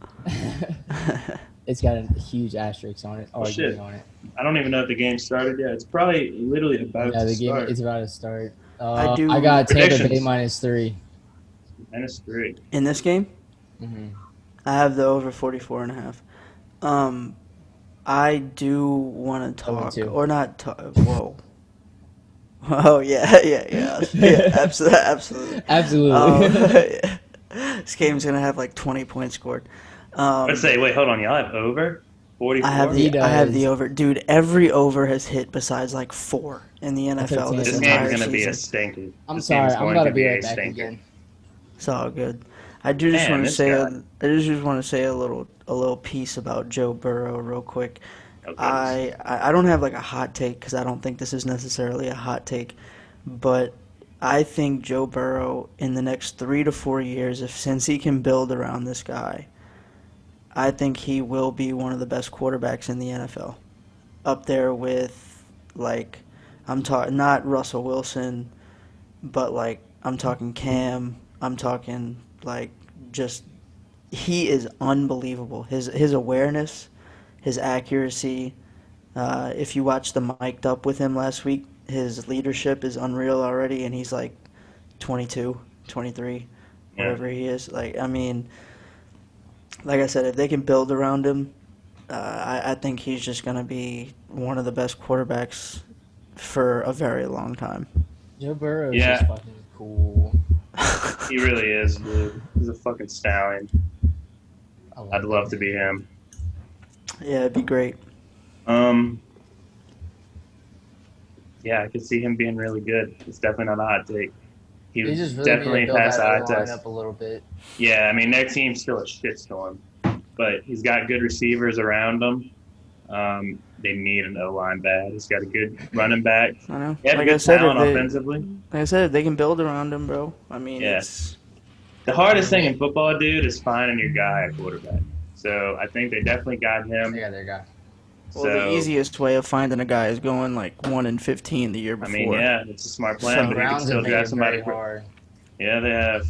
Speaker 2: It's got a huge asterisk on it.
Speaker 1: Shit.
Speaker 2: On it.
Speaker 1: I don't even know if the game started yet. It's probably literally about
Speaker 2: Yeah,
Speaker 1: to
Speaker 2: the game
Speaker 1: start.
Speaker 2: is about to start.
Speaker 3: I
Speaker 2: I got Tampa Bay
Speaker 1: Predictions.
Speaker 2: -3.
Speaker 1: -3.
Speaker 3: In this game,
Speaker 2: Mm-hmm.
Speaker 3: I have the over 44.5. I do want to talk,
Speaker 2: 0-2.
Speaker 3: or not talk. Whoa. Oh yeah, absolutely.
Speaker 2: Absolutely.
Speaker 3: This game's gonna have like 20 points scored.
Speaker 1: Let's say, wait, hold on. Y'all have over 44?
Speaker 3: I have
Speaker 2: He
Speaker 3: the
Speaker 2: does.
Speaker 3: over, dude. Every over has hit besides like 4 in the NFL
Speaker 2: took
Speaker 3: this
Speaker 1: This
Speaker 3: entire
Speaker 1: game's going to be
Speaker 3: season.
Speaker 1: a stinker.
Speaker 2: I'm
Speaker 1: This
Speaker 2: sorry.
Speaker 1: game's
Speaker 2: I'm
Speaker 1: going
Speaker 2: about
Speaker 1: to
Speaker 2: to be
Speaker 1: a
Speaker 2: right back
Speaker 1: stinker.
Speaker 2: again.
Speaker 3: It's all good. I do just
Speaker 1: Man,
Speaker 3: want to
Speaker 1: this
Speaker 3: say
Speaker 1: guy.
Speaker 3: I just want to say a little piece about Joe Burrow real quick.
Speaker 1: Okay.
Speaker 3: I don't have like a hot take because I don't think this is necessarily a hot take, but I think Joe Burrow in the next 3 to 4 years, since he can build around this guy, I think he will be one of the best quarterbacks in the NFL, up there with like I'm talking not Russell Wilson, but like I'm talking Cam. I'm talking like just he is unbelievable. His awareness, his accuracy. If you watch the mic'd up with him last week, his leadership is unreal already, and he's like 22, 23, whatever he is. Like, I mean, like I said, if they can build around him, I think he's just going to be one of the best quarterbacks for a very long time.
Speaker 2: Joe Burrow is
Speaker 1: Yeah.
Speaker 2: just fucking cool.
Speaker 1: He really is, dude. He's a fucking stallion. I'd love to be him.
Speaker 3: Yeah, it'd be great.
Speaker 1: Yeah, I could see him being really good. It's definitely not a hot take. He
Speaker 2: They
Speaker 1: was
Speaker 2: just really
Speaker 1: definitely
Speaker 2: need to build
Speaker 1: past the
Speaker 2: that
Speaker 1: eye
Speaker 2: O-line
Speaker 1: test.
Speaker 2: up a little bit.
Speaker 1: Yeah, I mean, their team's still a shitstorm, but he's got good receivers around him. They need an O-line bad. He's got a good running back.
Speaker 3: I know.
Speaker 1: He had
Speaker 3: Like
Speaker 1: good
Speaker 3: I said,
Speaker 1: talent
Speaker 3: if
Speaker 1: offensively.
Speaker 3: they can build around him, bro. I mean,
Speaker 1: Yeah.
Speaker 3: it's
Speaker 1: The hardest thing in football, dude, is finding your guy at quarterback. So I think they definitely got him.
Speaker 2: They got their guy.
Speaker 3: well, the easiest way of finding a guy is going like 1-15 the year
Speaker 1: I
Speaker 3: before.
Speaker 1: mean, yeah, it's a smart plan,
Speaker 3: So
Speaker 1: but you can
Speaker 2: Browns
Speaker 1: still
Speaker 2: have made
Speaker 1: draft
Speaker 2: it
Speaker 1: somebody.
Speaker 2: very hard.
Speaker 1: Yeah, they have.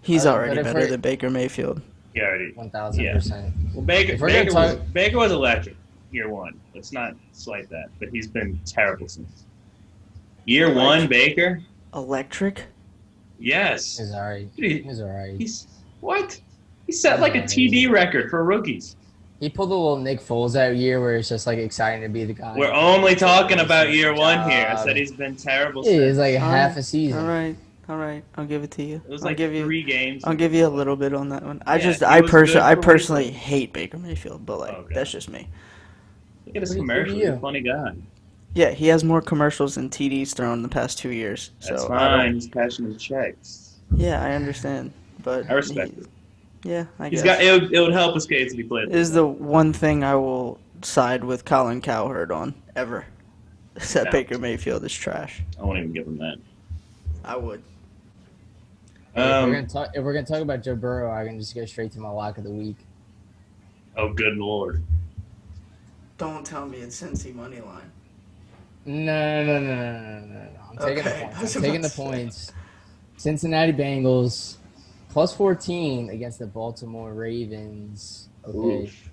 Speaker 3: He's
Speaker 2: But
Speaker 3: already
Speaker 2: if
Speaker 3: better
Speaker 2: we're-
Speaker 3: than Baker Mayfield.
Speaker 1: He already.
Speaker 2: 1,000%.
Speaker 1: Well, Baker,
Speaker 2: If we're gonna
Speaker 1: Baker was electric year one. Let's not slight that, but he's been terrible since. Year one, Baker.
Speaker 3: Electric?
Speaker 1: Yes.
Speaker 2: He's alright.
Speaker 1: Dude,
Speaker 2: He's alright.
Speaker 1: He's what? He set like a TD record for rookies.
Speaker 2: He pulled a little Nick Foles that year where it's just like exciting to be the guy.
Speaker 1: We're only talking about year one
Speaker 2: Job.
Speaker 1: here. I said he's been terrible
Speaker 2: Yeah,
Speaker 1: since.
Speaker 2: it's like
Speaker 3: All
Speaker 2: half
Speaker 3: right.
Speaker 2: a season.
Speaker 3: All right. I'll give it to you.
Speaker 1: It was
Speaker 3: I'll
Speaker 1: like
Speaker 3: give you
Speaker 1: 3 games.
Speaker 3: I'll give you a little bit on that one.
Speaker 1: Yeah, he
Speaker 3: I
Speaker 1: was good for
Speaker 3: personally
Speaker 1: reasons.
Speaker 3: hate Baker Mayfield, but like
Speaker 1: Okay.
Speaker 3: that's just me.
Speaker 1: Look at his
Speaker 2: What do you
Speaker 1: commercials.
Speaker 2: think
Speaker 1: He's
Speaker 2: of
Speaker 1: a
Speaker 2: you?
Speaker 1: funny guy.
Speaker 3: Yeah, he has more commercials than TDs thrown in the past 2 years.
Speaker 1: That's
Speaker 3: So I don't-
Speaker 1: fine. He's cashing his checks.
Speaker 3: yeah, I understand, but
Speaker 1: I respect it.
Speaker 3: Yeah, I
Speaker 1: He's
Speaker 3: guess.
Speaker 1: got. It would help his case if he played.
Speaker 3: Is the one thing I will side with Colin Cowherd on ever. Is that
Speaker 1: No.
Speaker 3: Baker Mayfield is trash.
Speaker 1: I won't even give him that.
Speaker 3: I would.
Speaker 2: If we're gonna talk about Joe Burrow, I can just go straight to my lock of the week.
Speaker 1: Oh, good lord.
Speaker 3: Don't tell me it's Cincy money line.
Speaker 2: No. I'm taking the
Speaker 3: Okay, I
Speaker 2: points.
Speaker 3: was
Speaker 2: I'm taking
Speaker 3: about
Speaker 2: the
Speaker 3: to say.
Speaker 2: points. Cincinnati Bengals plus 14 against the Baltimore Ravens. Okay.
Speaker 1: Oof.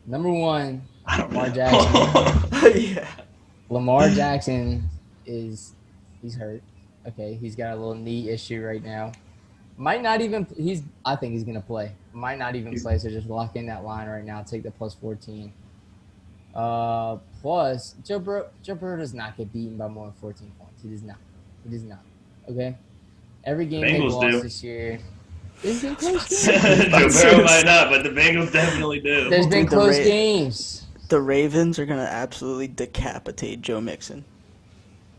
Speaker 2: Number one,
Speaker 1: I don't
Speaker 2: Lamar
Speaker 1: know.
Speaker 2: Jackson.
Speaker 3: Yeah.
Speaker 2: Lamar Jackson he's hurt. Okay, he's got a little knee issue right now. Might not even I think he's gonna play. Might not even play, so just lock in that line right now. Take the plus 14. Plus Joe Burrow does not get beaten by more than 14 points. He does not. Okay? Every game they've
Speaker 1: Bengals
Speaker 2: lost
Speaker 1: do.
Speaker 2: this year. There's been close
Speaker 1: Joe
Speaker 2: games.
Speaker 1: Burrow might not, but the Bengals definitely do.
Speaker 2: There's been
Speaker 3: Dude, the
Speaker 2: close
Speaker 3: Ra-
Speaker 2: games.
Speaker 3: The Ravens are gonna absolutely decapitate Joe Mixon.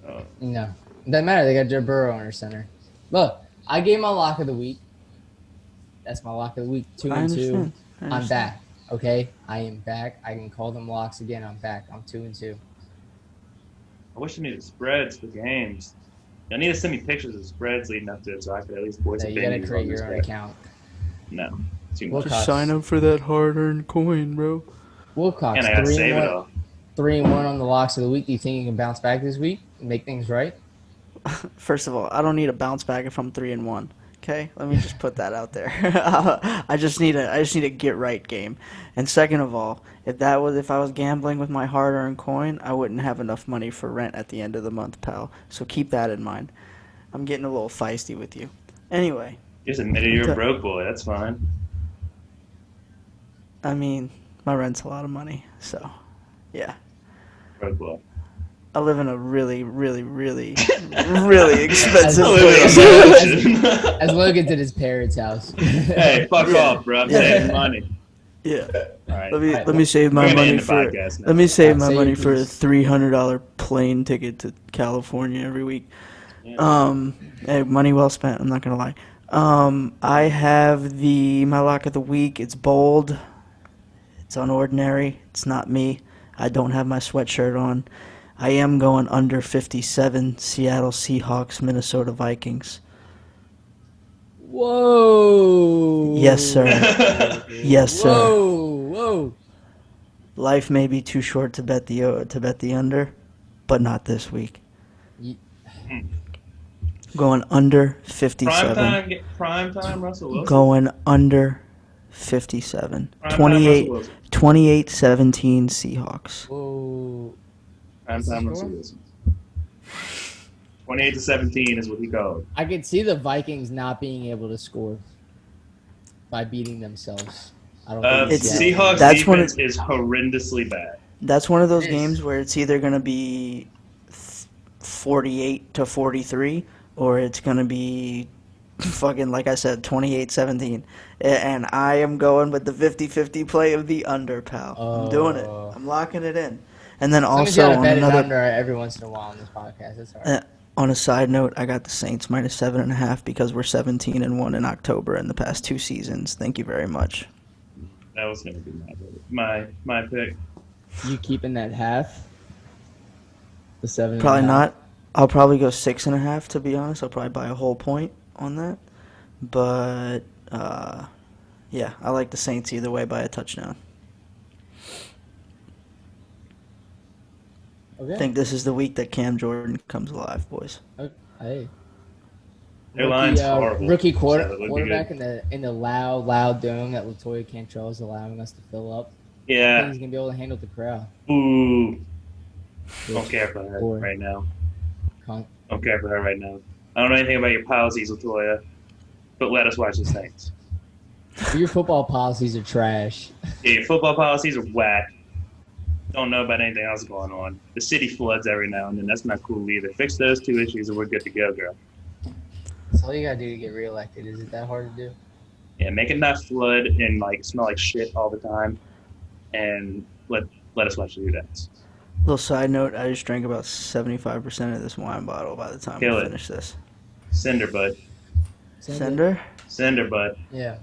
Speaker 1: Oh,
Speaker 2: No. It doesn't matter. They got Joe Burrow under center. Look, I gave my lock of the week. That's my lock of the week. 2
Speaker 3: I
Speaker 2: and 2.
Speaker 3: understand.
Speaker 2: I'm back. Okay? I am back. I can call them locks again. I'm back. I'm 2 and 2.
Speaker 1: I wish I needed spreads for games. I need to send me pictures of spreads leading up to it so I could at least voice
Speaker 2: So
Speaker 1: a
Speaker 2: you gotta
Speaker 1: opinion
Speaker 2: create
Speaker 1: on this
Speaker 2: your own
Speaker 1: bet.
Speaker 2: account.
Speaker 1: No, too
Speaker 2: What
Speaker 1: much.
Speaker 2: cost?
Speaker 3: Sign up for that hard-earned coin, bro.
Speaker 2: Wilcox,
Speaker 1: And I gotta
Speaker 2: 3
Speaker 1: save
Speaker 2: and
Speaker 1: it
Speaker 2: 1.
Speaker 1: all.
Speaker 2: 3 and 1 on the locks of the week. Do you think you can bounce back this week and make things right?
Speaker 3: First of all, I don't need a bounce back if I'm 3 and 1. Okay, let me just put that out there. I just need a get right game. And second of all, if I was gambling with my hard-earned coin, I wouldn't have enough money for rent at the end of the month, pal. So keep that in mind. I'm getting a little feisty with you. Anyway,
Speaker 1: Just admitted you're a broke boy. That's fine.
Speaker 3: I mean, my rent's a lot of money, so yeah.
Speaker 1: Broke boy.
Speaker 3: I live in a really, really, really, really expensive
Speaker 2: I
Speaker 3: place.
Speaker 2: As Logan did his parents' house.
Speaker 1: Hey, fuck off, bro. I'm
Speaker 3: Yeah.
Speaker 1: saving money.
Speaker 3: Yeah.
Speaker 1: All right.
Speaker 3: Let me save
Speaker 1: We're
Speaker 3: my
Speaker 1: gonna end
Speaker 3: money
Speaker 1: the
Speaker 3: for
Speaker 1: podcast now.
Speaker 3: let me save my
Speaker 2: Say your
Speaker 3: money for a
Speaker 2: piece.
Speaker 3: $300 plane ticket to California every week.
Speaker 1: Yeah.
Speaker 3: Hey, money well spent. I'm not gonna lie. I have my lock of the week. It's bold. It's unordinary. It's not me. I don't have my sweatshirt on. I am going under 57. Seattle Seahawks, Minnesota Vikings.
Speaker 2: Whoa.
Speaker 3: Yes, sir. Yes, sir.
Speaker 2: Whoa.
Speaker 3: Life may be too short to bet the under, but not this week. Going under 57.
Speaker 1: Prime time, Russell Wilson.
Speaker 3: Going under 57.
Speaker 1: Prime time, Russell Wilson.
Speaker 3: 28-17 Seahawks.
Speaker 2: Whoa.
Speaker 1: Prime
Speaker 2: What's the
Speaker 1: time, Russell
Speaker 2: score?
Speaker 1: Wilson. 28-17 is what he called.
Speaker 2: I could see the Vikings not being able to score by beating themselves. I don't think
Speaker 3: It's-
Speaker 2: that.
Speaker 1: Seahawks
Speaker 3: That's one of-
Speaker 1: defense is horrendously bad.
Speaker 3: That's one of those
Speaker 2: It is.
Speaker 3: games where it's either going to be 48-43 or it's going to be fucking, like I said, 28-17. And I am going with the 50-50 play of the under, pal. I'm doing it. I'm locking it in. And then
Speaker 2: As long as
Speaker 3: also
Speaker 2: you gotta
Speaker 3: on
Speaker 2: bet it
Speaker 3: another
Speaker 2: under every once in a while on this podcast. That's all right.
Speaker 3: on a side note, I got the Saints -7.5 because we're 17-1 in October in the past 2 seasons. Thank you very much.
Speaker 1: That was going to be my pick.
Speaker 2: You keeping that half? The 7.5?
Speaker 3: Probably not. I'll probably go 6.5 to be honest. I'll probably buy a whole point on that. But yeah, I like the Saints either way by a touchdown.
Speaker 2: Okay.
Speaker 3: I think this is the week that Cam Jordan comes alive, boys.
Speaker 2: Hey.
Speaker 1: Their line's horrible.
Speaker 2: Rookie
Speaker 1: so it would be
Speaker 2: quarterback
Speaker 1: good.
Speaker 2: in the loud dome that Latoya Cantrell is allowing us to fill up. I think
Speaker 1: Yeah.
Speaker 2: he's gonna be able to handle the crowd.
Speaker 1: Ooh. Don't care for her
Speaker 2: Boy.
Speaker 1: right now.
Speaker 2: Con-
Speaker 1: Don't care for her right now. I don't know anything about your policies, Latoya, but let us watch the Saints.
Speaker 2: Your football policies are trash.
Speaker 1: Yeah, your football policies are whack. Don't know about anything else going on. The city floods every now and then. That's not cool either. Fix those 2 issues and we're good to go, girl.
Speaker 2: That's all you gotta do to get reelected. Is it that hard to do?
Speaker 1: Yeah, make it not flood and smell like shit all the time, and let us watch the Udats.
Speaker 3: Little side note, I just drank about 75% of this wine bottle by the time
Speaker 1: Kill
Speaker 3: we
Speaker 1: it.
Speaker 3: finish this.
Speaker 1: Cinder, bud.
Speaker 3: Sender?
Speaker 1: Cinder, bud.
Speaker 2: Yeah.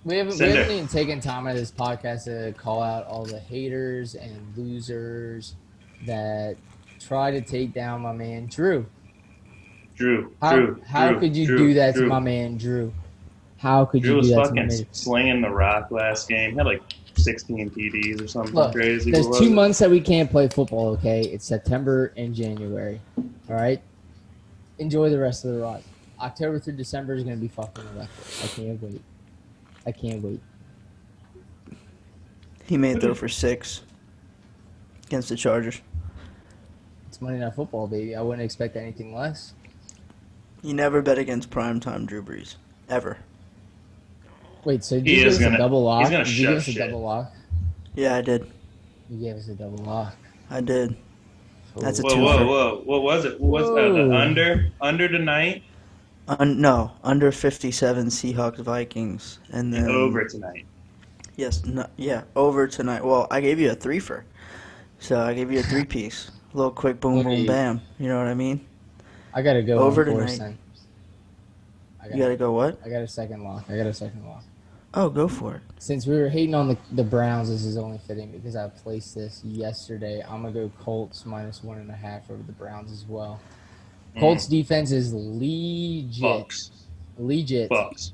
Speaker 2: We haven't
Speaker 1: Cinder.
Speaker 2: even taken time out of this podcast to call out all the haters and losers that try to take down my man Jrue.
Speaker 1: Drew.
Speaker 2: How could you do that to my man Jrue? How could
Speaker 1: Jrue
Speaker 2: you
Speaker 1: was
Speaker 2: do that to
Speaker 1: fucking
Speaker 2: me?
Speaker 1: slinging the rock last game. Had like 16 TDs or something
Speaker 2: Look,
Speaker 1: crazy.
Speaker 2: there's
Speaker 1: What
Speaker 2: 2
Speaker 1: was it?
Speaker 2: months that we can't play football, okay? It's September and January. All right? Enjoy the rest of the ride. October through December is going to be fucking electric. I can't wait. I can't wait.
Speaker 3: He may throw for 6 against the Chargers.
Speaker 2: It's Monday Night Football, baby. I wouldn't expect anything less.
Speaker 3: You never bet against primetime Drew Brees. Ever.
Speaker 2: Wait, so did
Speaker 1: He
Speaker 2: you give
Speaker 1: is
Speaker 2: us a
Speaker 1: gonna-
Speaker 2: double lock?
Speaker 1: he's gonna
Speaker 2: Did you give
Speaker 1: shut
Speaker 2: us a
Speaker 1: shit.
Speaker 2: double lock?
Speaker 3: Yeah, I did.
Speaker 2: You gave us a double lock.
Speaker 3: I did. That's a
Speaker 1: Whoa,
Speaker 3: twofer.
Speaker 1: whoa! What was it? What was
Speaker 2: Whoa.
Speaker 1: the under tonight?
Speaker 3: No, under 57 Seahawks Vikings. And then
Speaker 1: Over tonight.
Speaker 3: Yes, no, yeah, over tonight. Well, I gave you a threefer. So I gave you a 3-piece. A little quick boom, boom, bam. You know what I mean?
Speaker 2: I got to go
Speaker 3: Over
Speaker 2: on course
Speaker 3: tonight.
Speaker 2: then.
Speaker 3: You got to go what?
Speaker 2: I got a second lock.
Speaker 3: Oh, go for it.
Speaker 2: Since we were hating on the Browns, this is only fitting because I placed this yesterday. I'm going to go Colts -1.5 over the Browns as well. Colts defense is legit.
Speaker 1: Bucks.
Speaker 2: Legit.
Speaker 1: Bucks.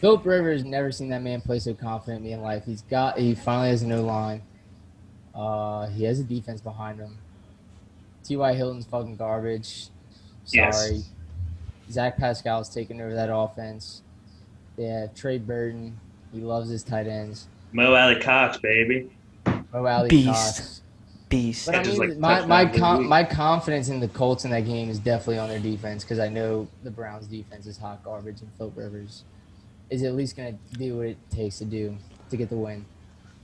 Speaker 2: Philip Rivers, never seen that man play so confidently in life. He finally has no line. He has a defense behind him. T.Y. Hilton's fucking garbage. Sorry.
Speaker 1: Yes.
Speaker 2: Zach Pascal's taking over that offense. They have Trey Burton. He loves his tight ends.
Speaker 1: Mo Alley Cox, baby.
Speaker 2: Mo Alley
Speaker 3: Beast.
Speaker 2: Cox.
Speaker 3: Beast.
Speaker 2: But I
Speaker 1: Just,
Speaker 2: mean,
Speaker 1: like,
Speaker 2: my confidence in the Colts in that game is definitely on their defense because I know the Browns' defense is hot garbage, and Philip Rivers is at least going to do what it takes to get the win.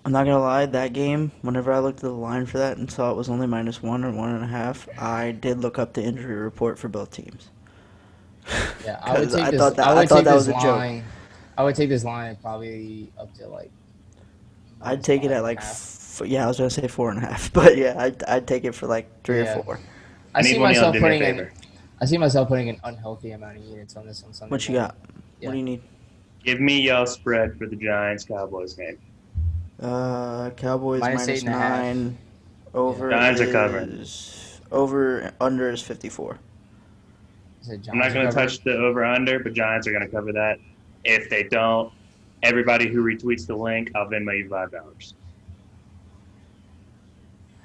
Speaker 3: I'm not going to lie, that game, whenever I looked at the line for that and saw it was only -1 or 1.5, I did look up the injury report for both teams.
Speaker 2: Yeah, I would
Speaker 3: 'Cause
Speaker 2: take
Speaker 3: I
Speaker 2: this.
Speaker 3: thought that-
Speaker 2: I would
Speaker 3: I thought
Speaker 2: take
Speaker 3: that
Speaker 2: this
Speaker 3: was a joke.
Speaker 2: line. I would take this line probably up to like.
Speaker 3: I'd take it at like,
Speaker 2: -5.5.
Speaker 3: yeah, I was going to say 4.5, but yeah, I'd take it for like 3
Speaker 2: Yeah.
Speaker 3: or 4.
Speaker 2: I see
Speaker 1: Anyone else
Speaker 2: myself
Speaker 1: do me a
Speaker 2: putting in.
Speaker 1: favor?
Speaker 2: I see myself putting an unhealthy amount of units on this on Sunday.
Speaker 3: What you
Speaker 2: morning.
Speaker 3: got?
Speaker 2: Yeah.
Speaker 3: What do you need?
Speaker 1: Give me y'all spread for the Giants-Cowboys game.
Speaker 3: Cowboys
Speaker 2: -8.5.
Speaker 3: -9. Over
Speaker 1: Giants are covering.
Speaker 3: is over under is 54.
Speaker 2: Is it
Speaker 1: I'm not
Speaker 2: Giants
Speaker 1: going to
Speaker 2: covered?
Speaker 1: touch the over-under, but Giants are going to cover that. If they don't, everybody who retweets the link, I'll Venmo you $5.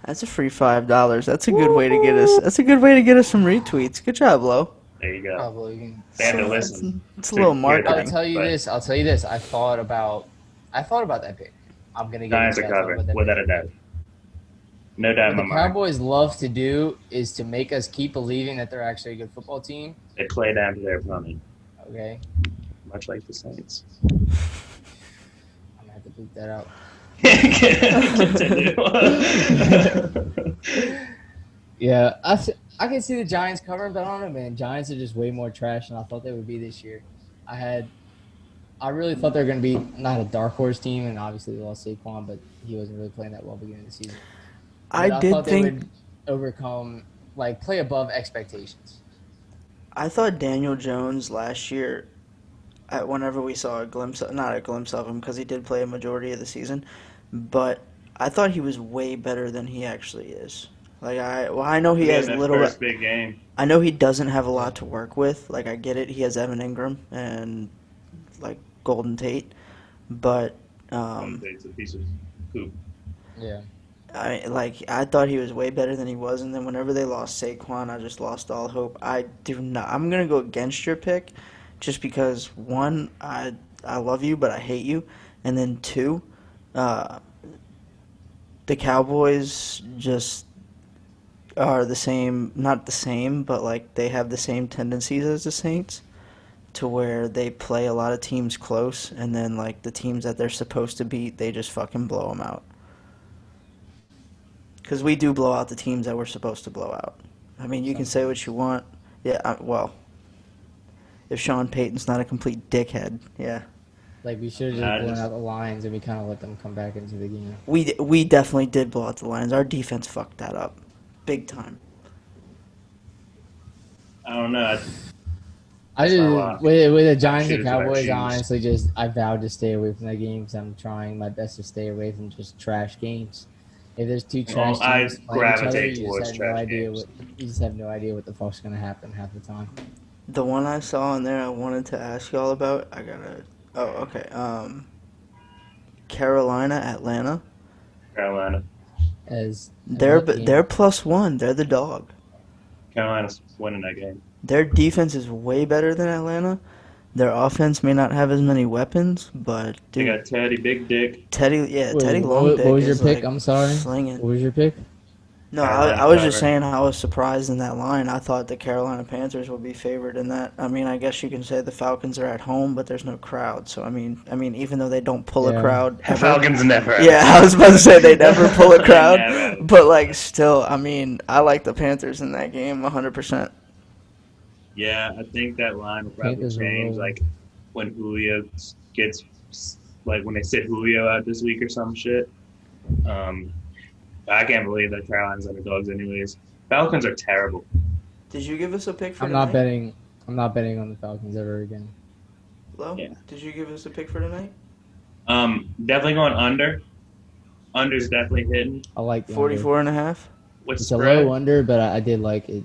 Speaker 3: That's a free $5. That's a good way to get us. That's a good way to get us some retweets. Good job, Lo.
Speaker 1: There you go.
Speaker 2: Probably. You can-
Speaker 1: They have to listen.
Speaker 3: It's a little
Speaker 1: I'll
Speaker 3: marketing.
Speaker 2: I'll tell you
Speaker 1: but-
Speaker 2: this. I'll tell you this. I thought about that pick. I'm gonna get
Speaker 1: Giants are
Speaker 2: into that,
Speaker 1: covering,
Speaker 2: but that
Speaker 1: without
Speaker 2: pick.
Speaker 1: a doubt. No doubt in
Speaker 2: What
Speaker 1: my
Speaker 2: the
Speaker 1: mind.
Speaker 2: Cowboys love to do is to make us keep believing that they're actually a good football team.
Speaker 1: They play down to their opponent,
Speaker 2: Okay,
Speaker 1: much like the Saints.
Speaker 2: I'm gonna have to bleep that out.
Speaker 1: Continue.
Speaker 2: Yeah, I can see the Giants covering, but I don't know, man. Giants are just way more trash than I thought they would be this year. I really thought they were going to be not a dark horse team, and obviously they lost Saquon, but he wasn't really playing that well beginning of the season. But
Speaker 3: I did
Speaker 2: thought they
Speaker 3: think
Speaker 2: would overcome, like, play above expectations.
Speaker 3: I thought Daniel Jones last year, whenever we saw not a glimpse of him because he did play a majority of the season, but I thought he was way better than he actually is. Like I know he has
Speaker 1: that
Speaker 3: little.
Speaker 1: first big game.
Speaker 3: I know he doesn't have a lot to work with. Like I get it, he has Evan Ingram and like Golden Tate, but
Speaker 1: It's a piece of poop.
Speaker 2: Yeah.
Speaker 3: I thought he was way better than he was, and then whenever they lost Saquon, I just lost all hope. I'm gonna go against your pick, just because one, I love you but I hate you, and then two, the Cowboys just are the same, not the same, but like they have the same tendencies as the Saints, to where they play a lot of teams close, and then like the teams that they're supposed to beat, they just fucking blow them out. Because we do blow out the teams that we're supposed to blow out. I mean, you can say what you want. Yeah, well, if Sean Payton's not a complete dickhead, yeah.
Speaker 2: Like, we should have just blown out the Lions, and we kind of let them come back into the game.
Speaker 3: We definitely did blow out the Lions. Our defense fucked that up. Big time.
Speaker 1: I don't know.
Speaker 2: I just, with the Giants and
Speaker 1: Choose what I
Speaker 2: Cowboys,
Speaker 1: choose.
Speaker 2: honestly, I vowed to stay away from that game because I'm trying my best to stay away from just trash games. If there's two trash
Speaker 1: I
Speaker 2: teams playing each other,
Speaker 1: gravitate
Speaker 2: you
Speaker 1: towards
Speaker 2: just have no
Speaker 1: trash
Speaker 2: idea
Speaker 1: games.
Speaker 2: you just have no idea what the fuck's gonna happen half the time.
Speaker 3: The one I saw in there I wanted to ask y'all about, I gotta Oh, okay. Carolina, Atlanta.
Speaker 1: Carolina.
Speaker 2: As
Speaker 3: They're +1. They're the dog.
Speaker 1: Carolina's winning that game.
Speaker 3: Their defense is way better than Atlanta. Their offense may not have as many weapons, but
Speaker 1: They
Speaker 3: dude,
Speaker 1: got Teddy, Big Dick.
Speaker 3: Teddy
Speaker 2: Wait,
Speaker 3: Long Dick
Speaker 2: what was your
Speaker 3: is,
Speaker 2: pick?
Speaker 3: like,
Speaker 2: I'm sorry.
Speaker 3: slinging.
Speaker 2: What was your pick?
Speaker 3: No,
Speaker 1: Carolina
Speaker 3: I was just
Speaker 1: cover.
Speaker 3: saying I was surprised in that line. I thought the Carolina Panthers would be favored in that. I mean, I guess you can say the Falcons are at home, but there's no crowd. So I mean, even though they don't pull a
Speaker 2: Yeah.
Speaker 3: crowd ever,
Speaker 1: Falcons never.
Speaker 3: yeah, I was about to say they never pull a crowd,
Speaker 1: Never.
Speaker 3: but like still, I mean, I like the Panthers in that game 100%.
Speaker 1: Yeah, I think that line will probably
Speaker 2: Panthers are
Speaker 1: change.
Speaker 2: rolling.
Speaker 1: Like when Julio gets, like when they sit Julio out this week or some shit. I can't believe that Carolina's underdogs. Anyways, Falcons are terrible.
Speaker 3: Did you give us a pick for
Speaker 2: I'm
Speaker 3: tonight?
Speaker 2: not betting. I'm not betting on the Falcons ever again.
Speaker 3: Flo?
Speaker 1: Yeah.
Speaker 3: Did you give us a pick for tonight?
Speaker 1: Definitely going under. Under's definitely hitting.
Speaker 2: I like the
Speaker 3: 44.5.
Speaker 1: What's
Speaker 2: It's
Speaker 1: the
Speaker 2: a
Speaker 1: spread?
Speaker 2: low under, but I did like it.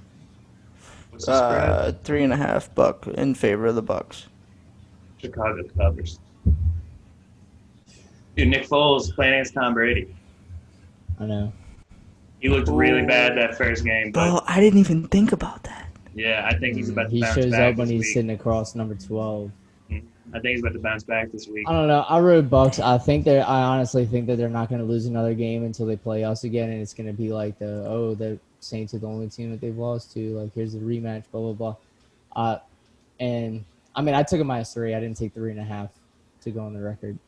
Speaker 1: What's the spread?
Speaker 3: 3.5 buck in favor of the Bucks.
Speaker 1: Chicago covers. Dude, Nick Foles playing against Tom Brady.
Speaker 2: I know.
Speaker 1: He looked really bad that first game, but
Speaker 3: Bro, I didn't even think about that.
Speaker 1: yeah, I think he's about to
Speaker 2: He
Speaker 1: bounce
Speaker 2: shows
Speaker 1: back
Speaker 2: up when
Speaker 1: this
Speaker 2: he's
Speaker 1: week.
Speaker 2: sitting across number 12.
Speaker 1: I think he's about to bounce back this week.
Speaker 2: I don't know. I rode Bucks. I honestly think that they're not going to lose another game until they play us again, and it's going to be like the Saints are the only team that they've lost to. Like, here's the rematch, blah blah blah. And I mean, I took a -3. I didn't take 3.5 to go on the record.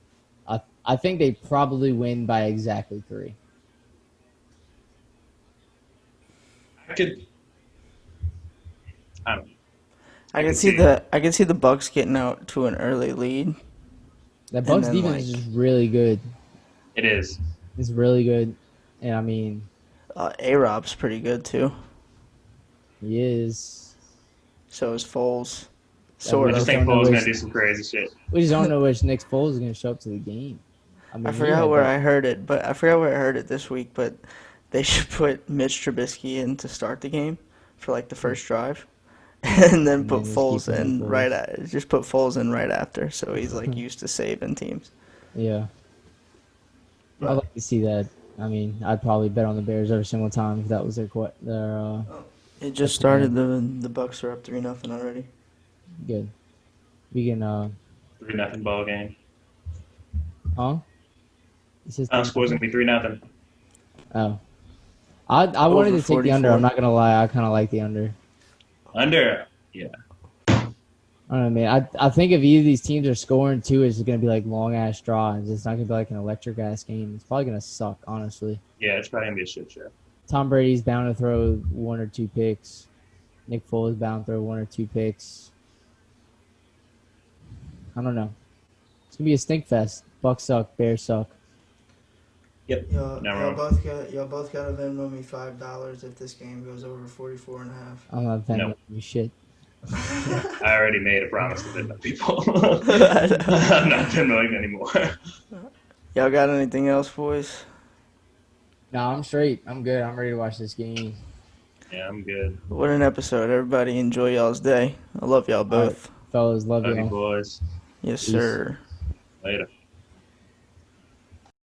Speaker 2: I think they probably win by exactly 3.
Speaker 1: I don't know.
Speaker 3: I can see the Bucks getting out to an early lead.
Speaker 2: That Bucks
Speaker 3: then,
Speaker 2: defense is just really good.
Speaker 1: It is.
Speaker 2: It's really good, and I mean,
Speaker 3: A-Rob's pretty good too.
Speaker 2: he is.
Speaker 3: So is Foles.
Speaker 1: I
Speaker 3: Sort
Speaker 1: just
Speaker 3: of.
Speaker 1: think
Speaker 2: don't know
Speaker 1: Foles gonna
Speaker 2: which-
Speaker 1: do some crazy shit.
Speaker 2: We just don't know which Nick Foles is going to show up to the game. mean,
Speaker 3: I
Speaker 2: he
Speaker 3: forgot
Speaker 2: had
Speaker 3: where
Speaker 2: that-
Speaker 3: I heard it, but I forgot where I heard it this week. But they should put Mitch Trubisky in to start the game for like the first drive, and then
Speaker 2: And
Speaker 3: put
Speaker 2: then just
Speaker 3: Foles
Speaker 2: keep him
Speaker 3: in
Speaker 2: Foles.
Speaker 3: just put Foles in right after, so he's like used to saving teams.
Speaker 2: Yeah. I'd like to see that. I mean, I'd probably bet on the Bears every single time if that was their
Speaker 3: It just started. The Bucks are up 3-0 already.
Speaker 2: good. We can
Speaker 1: 3-0 ball game.
Speaker 2: huh? It's just
Speaker 1: Score's gonna be 3-0.
Speaker 2: Oh. I wanted to take the under.
Speaker 3: 44.
Speaker 2: I'm not gonna lie. I kind of like the under.
Speaker 1: Under. Yeah.
Speaker 2: I don't know, man. I think if either of these teams are scoring too, it's going to be like long ass drives. It's not going to be like an electric ass game. It's probably going to suck, honestly.
Speaker 1: Yeah, it's probably gonna be a shit show.
Speaker 2: Tom Brady's bound to throw 1 or 2 picks. Nick Foles is bound to throw 1 or 2 picks. I don't know. It's gonna be a stink fest. Bucks suck. Bears suck.
Speaker 1: Yep.
Speaker 3: Y'all
Speaker 1: Not wrong.
Speaker 3: both got to Venmo me $5 if this game goes over 44.5.
Speaker 2: I'm not betting
Speaker 1: No.
Speaker 2: on you shit.
Speaker 1: I already made a promise to Venmo people. I'm not Venmoing anymore.
Speaker 3: Y'all got anything else, boys?
Speaker 2: No, I'm straight. I'm good. I'm ready to watch this game.
Speaker 1: Yeah, I'm good.
Speaker 3: What an episode. Everybody enjoy y'all's day. I love y'all both.
Speaker 2: Fellas, love
Speaker 1: Love you
Speaker 2: y'all.
Speaker 1: boys.
Speaker 3: Yes,
Speaker 2: Peace.
Speaker 3: sir.
Speaker 1: Later.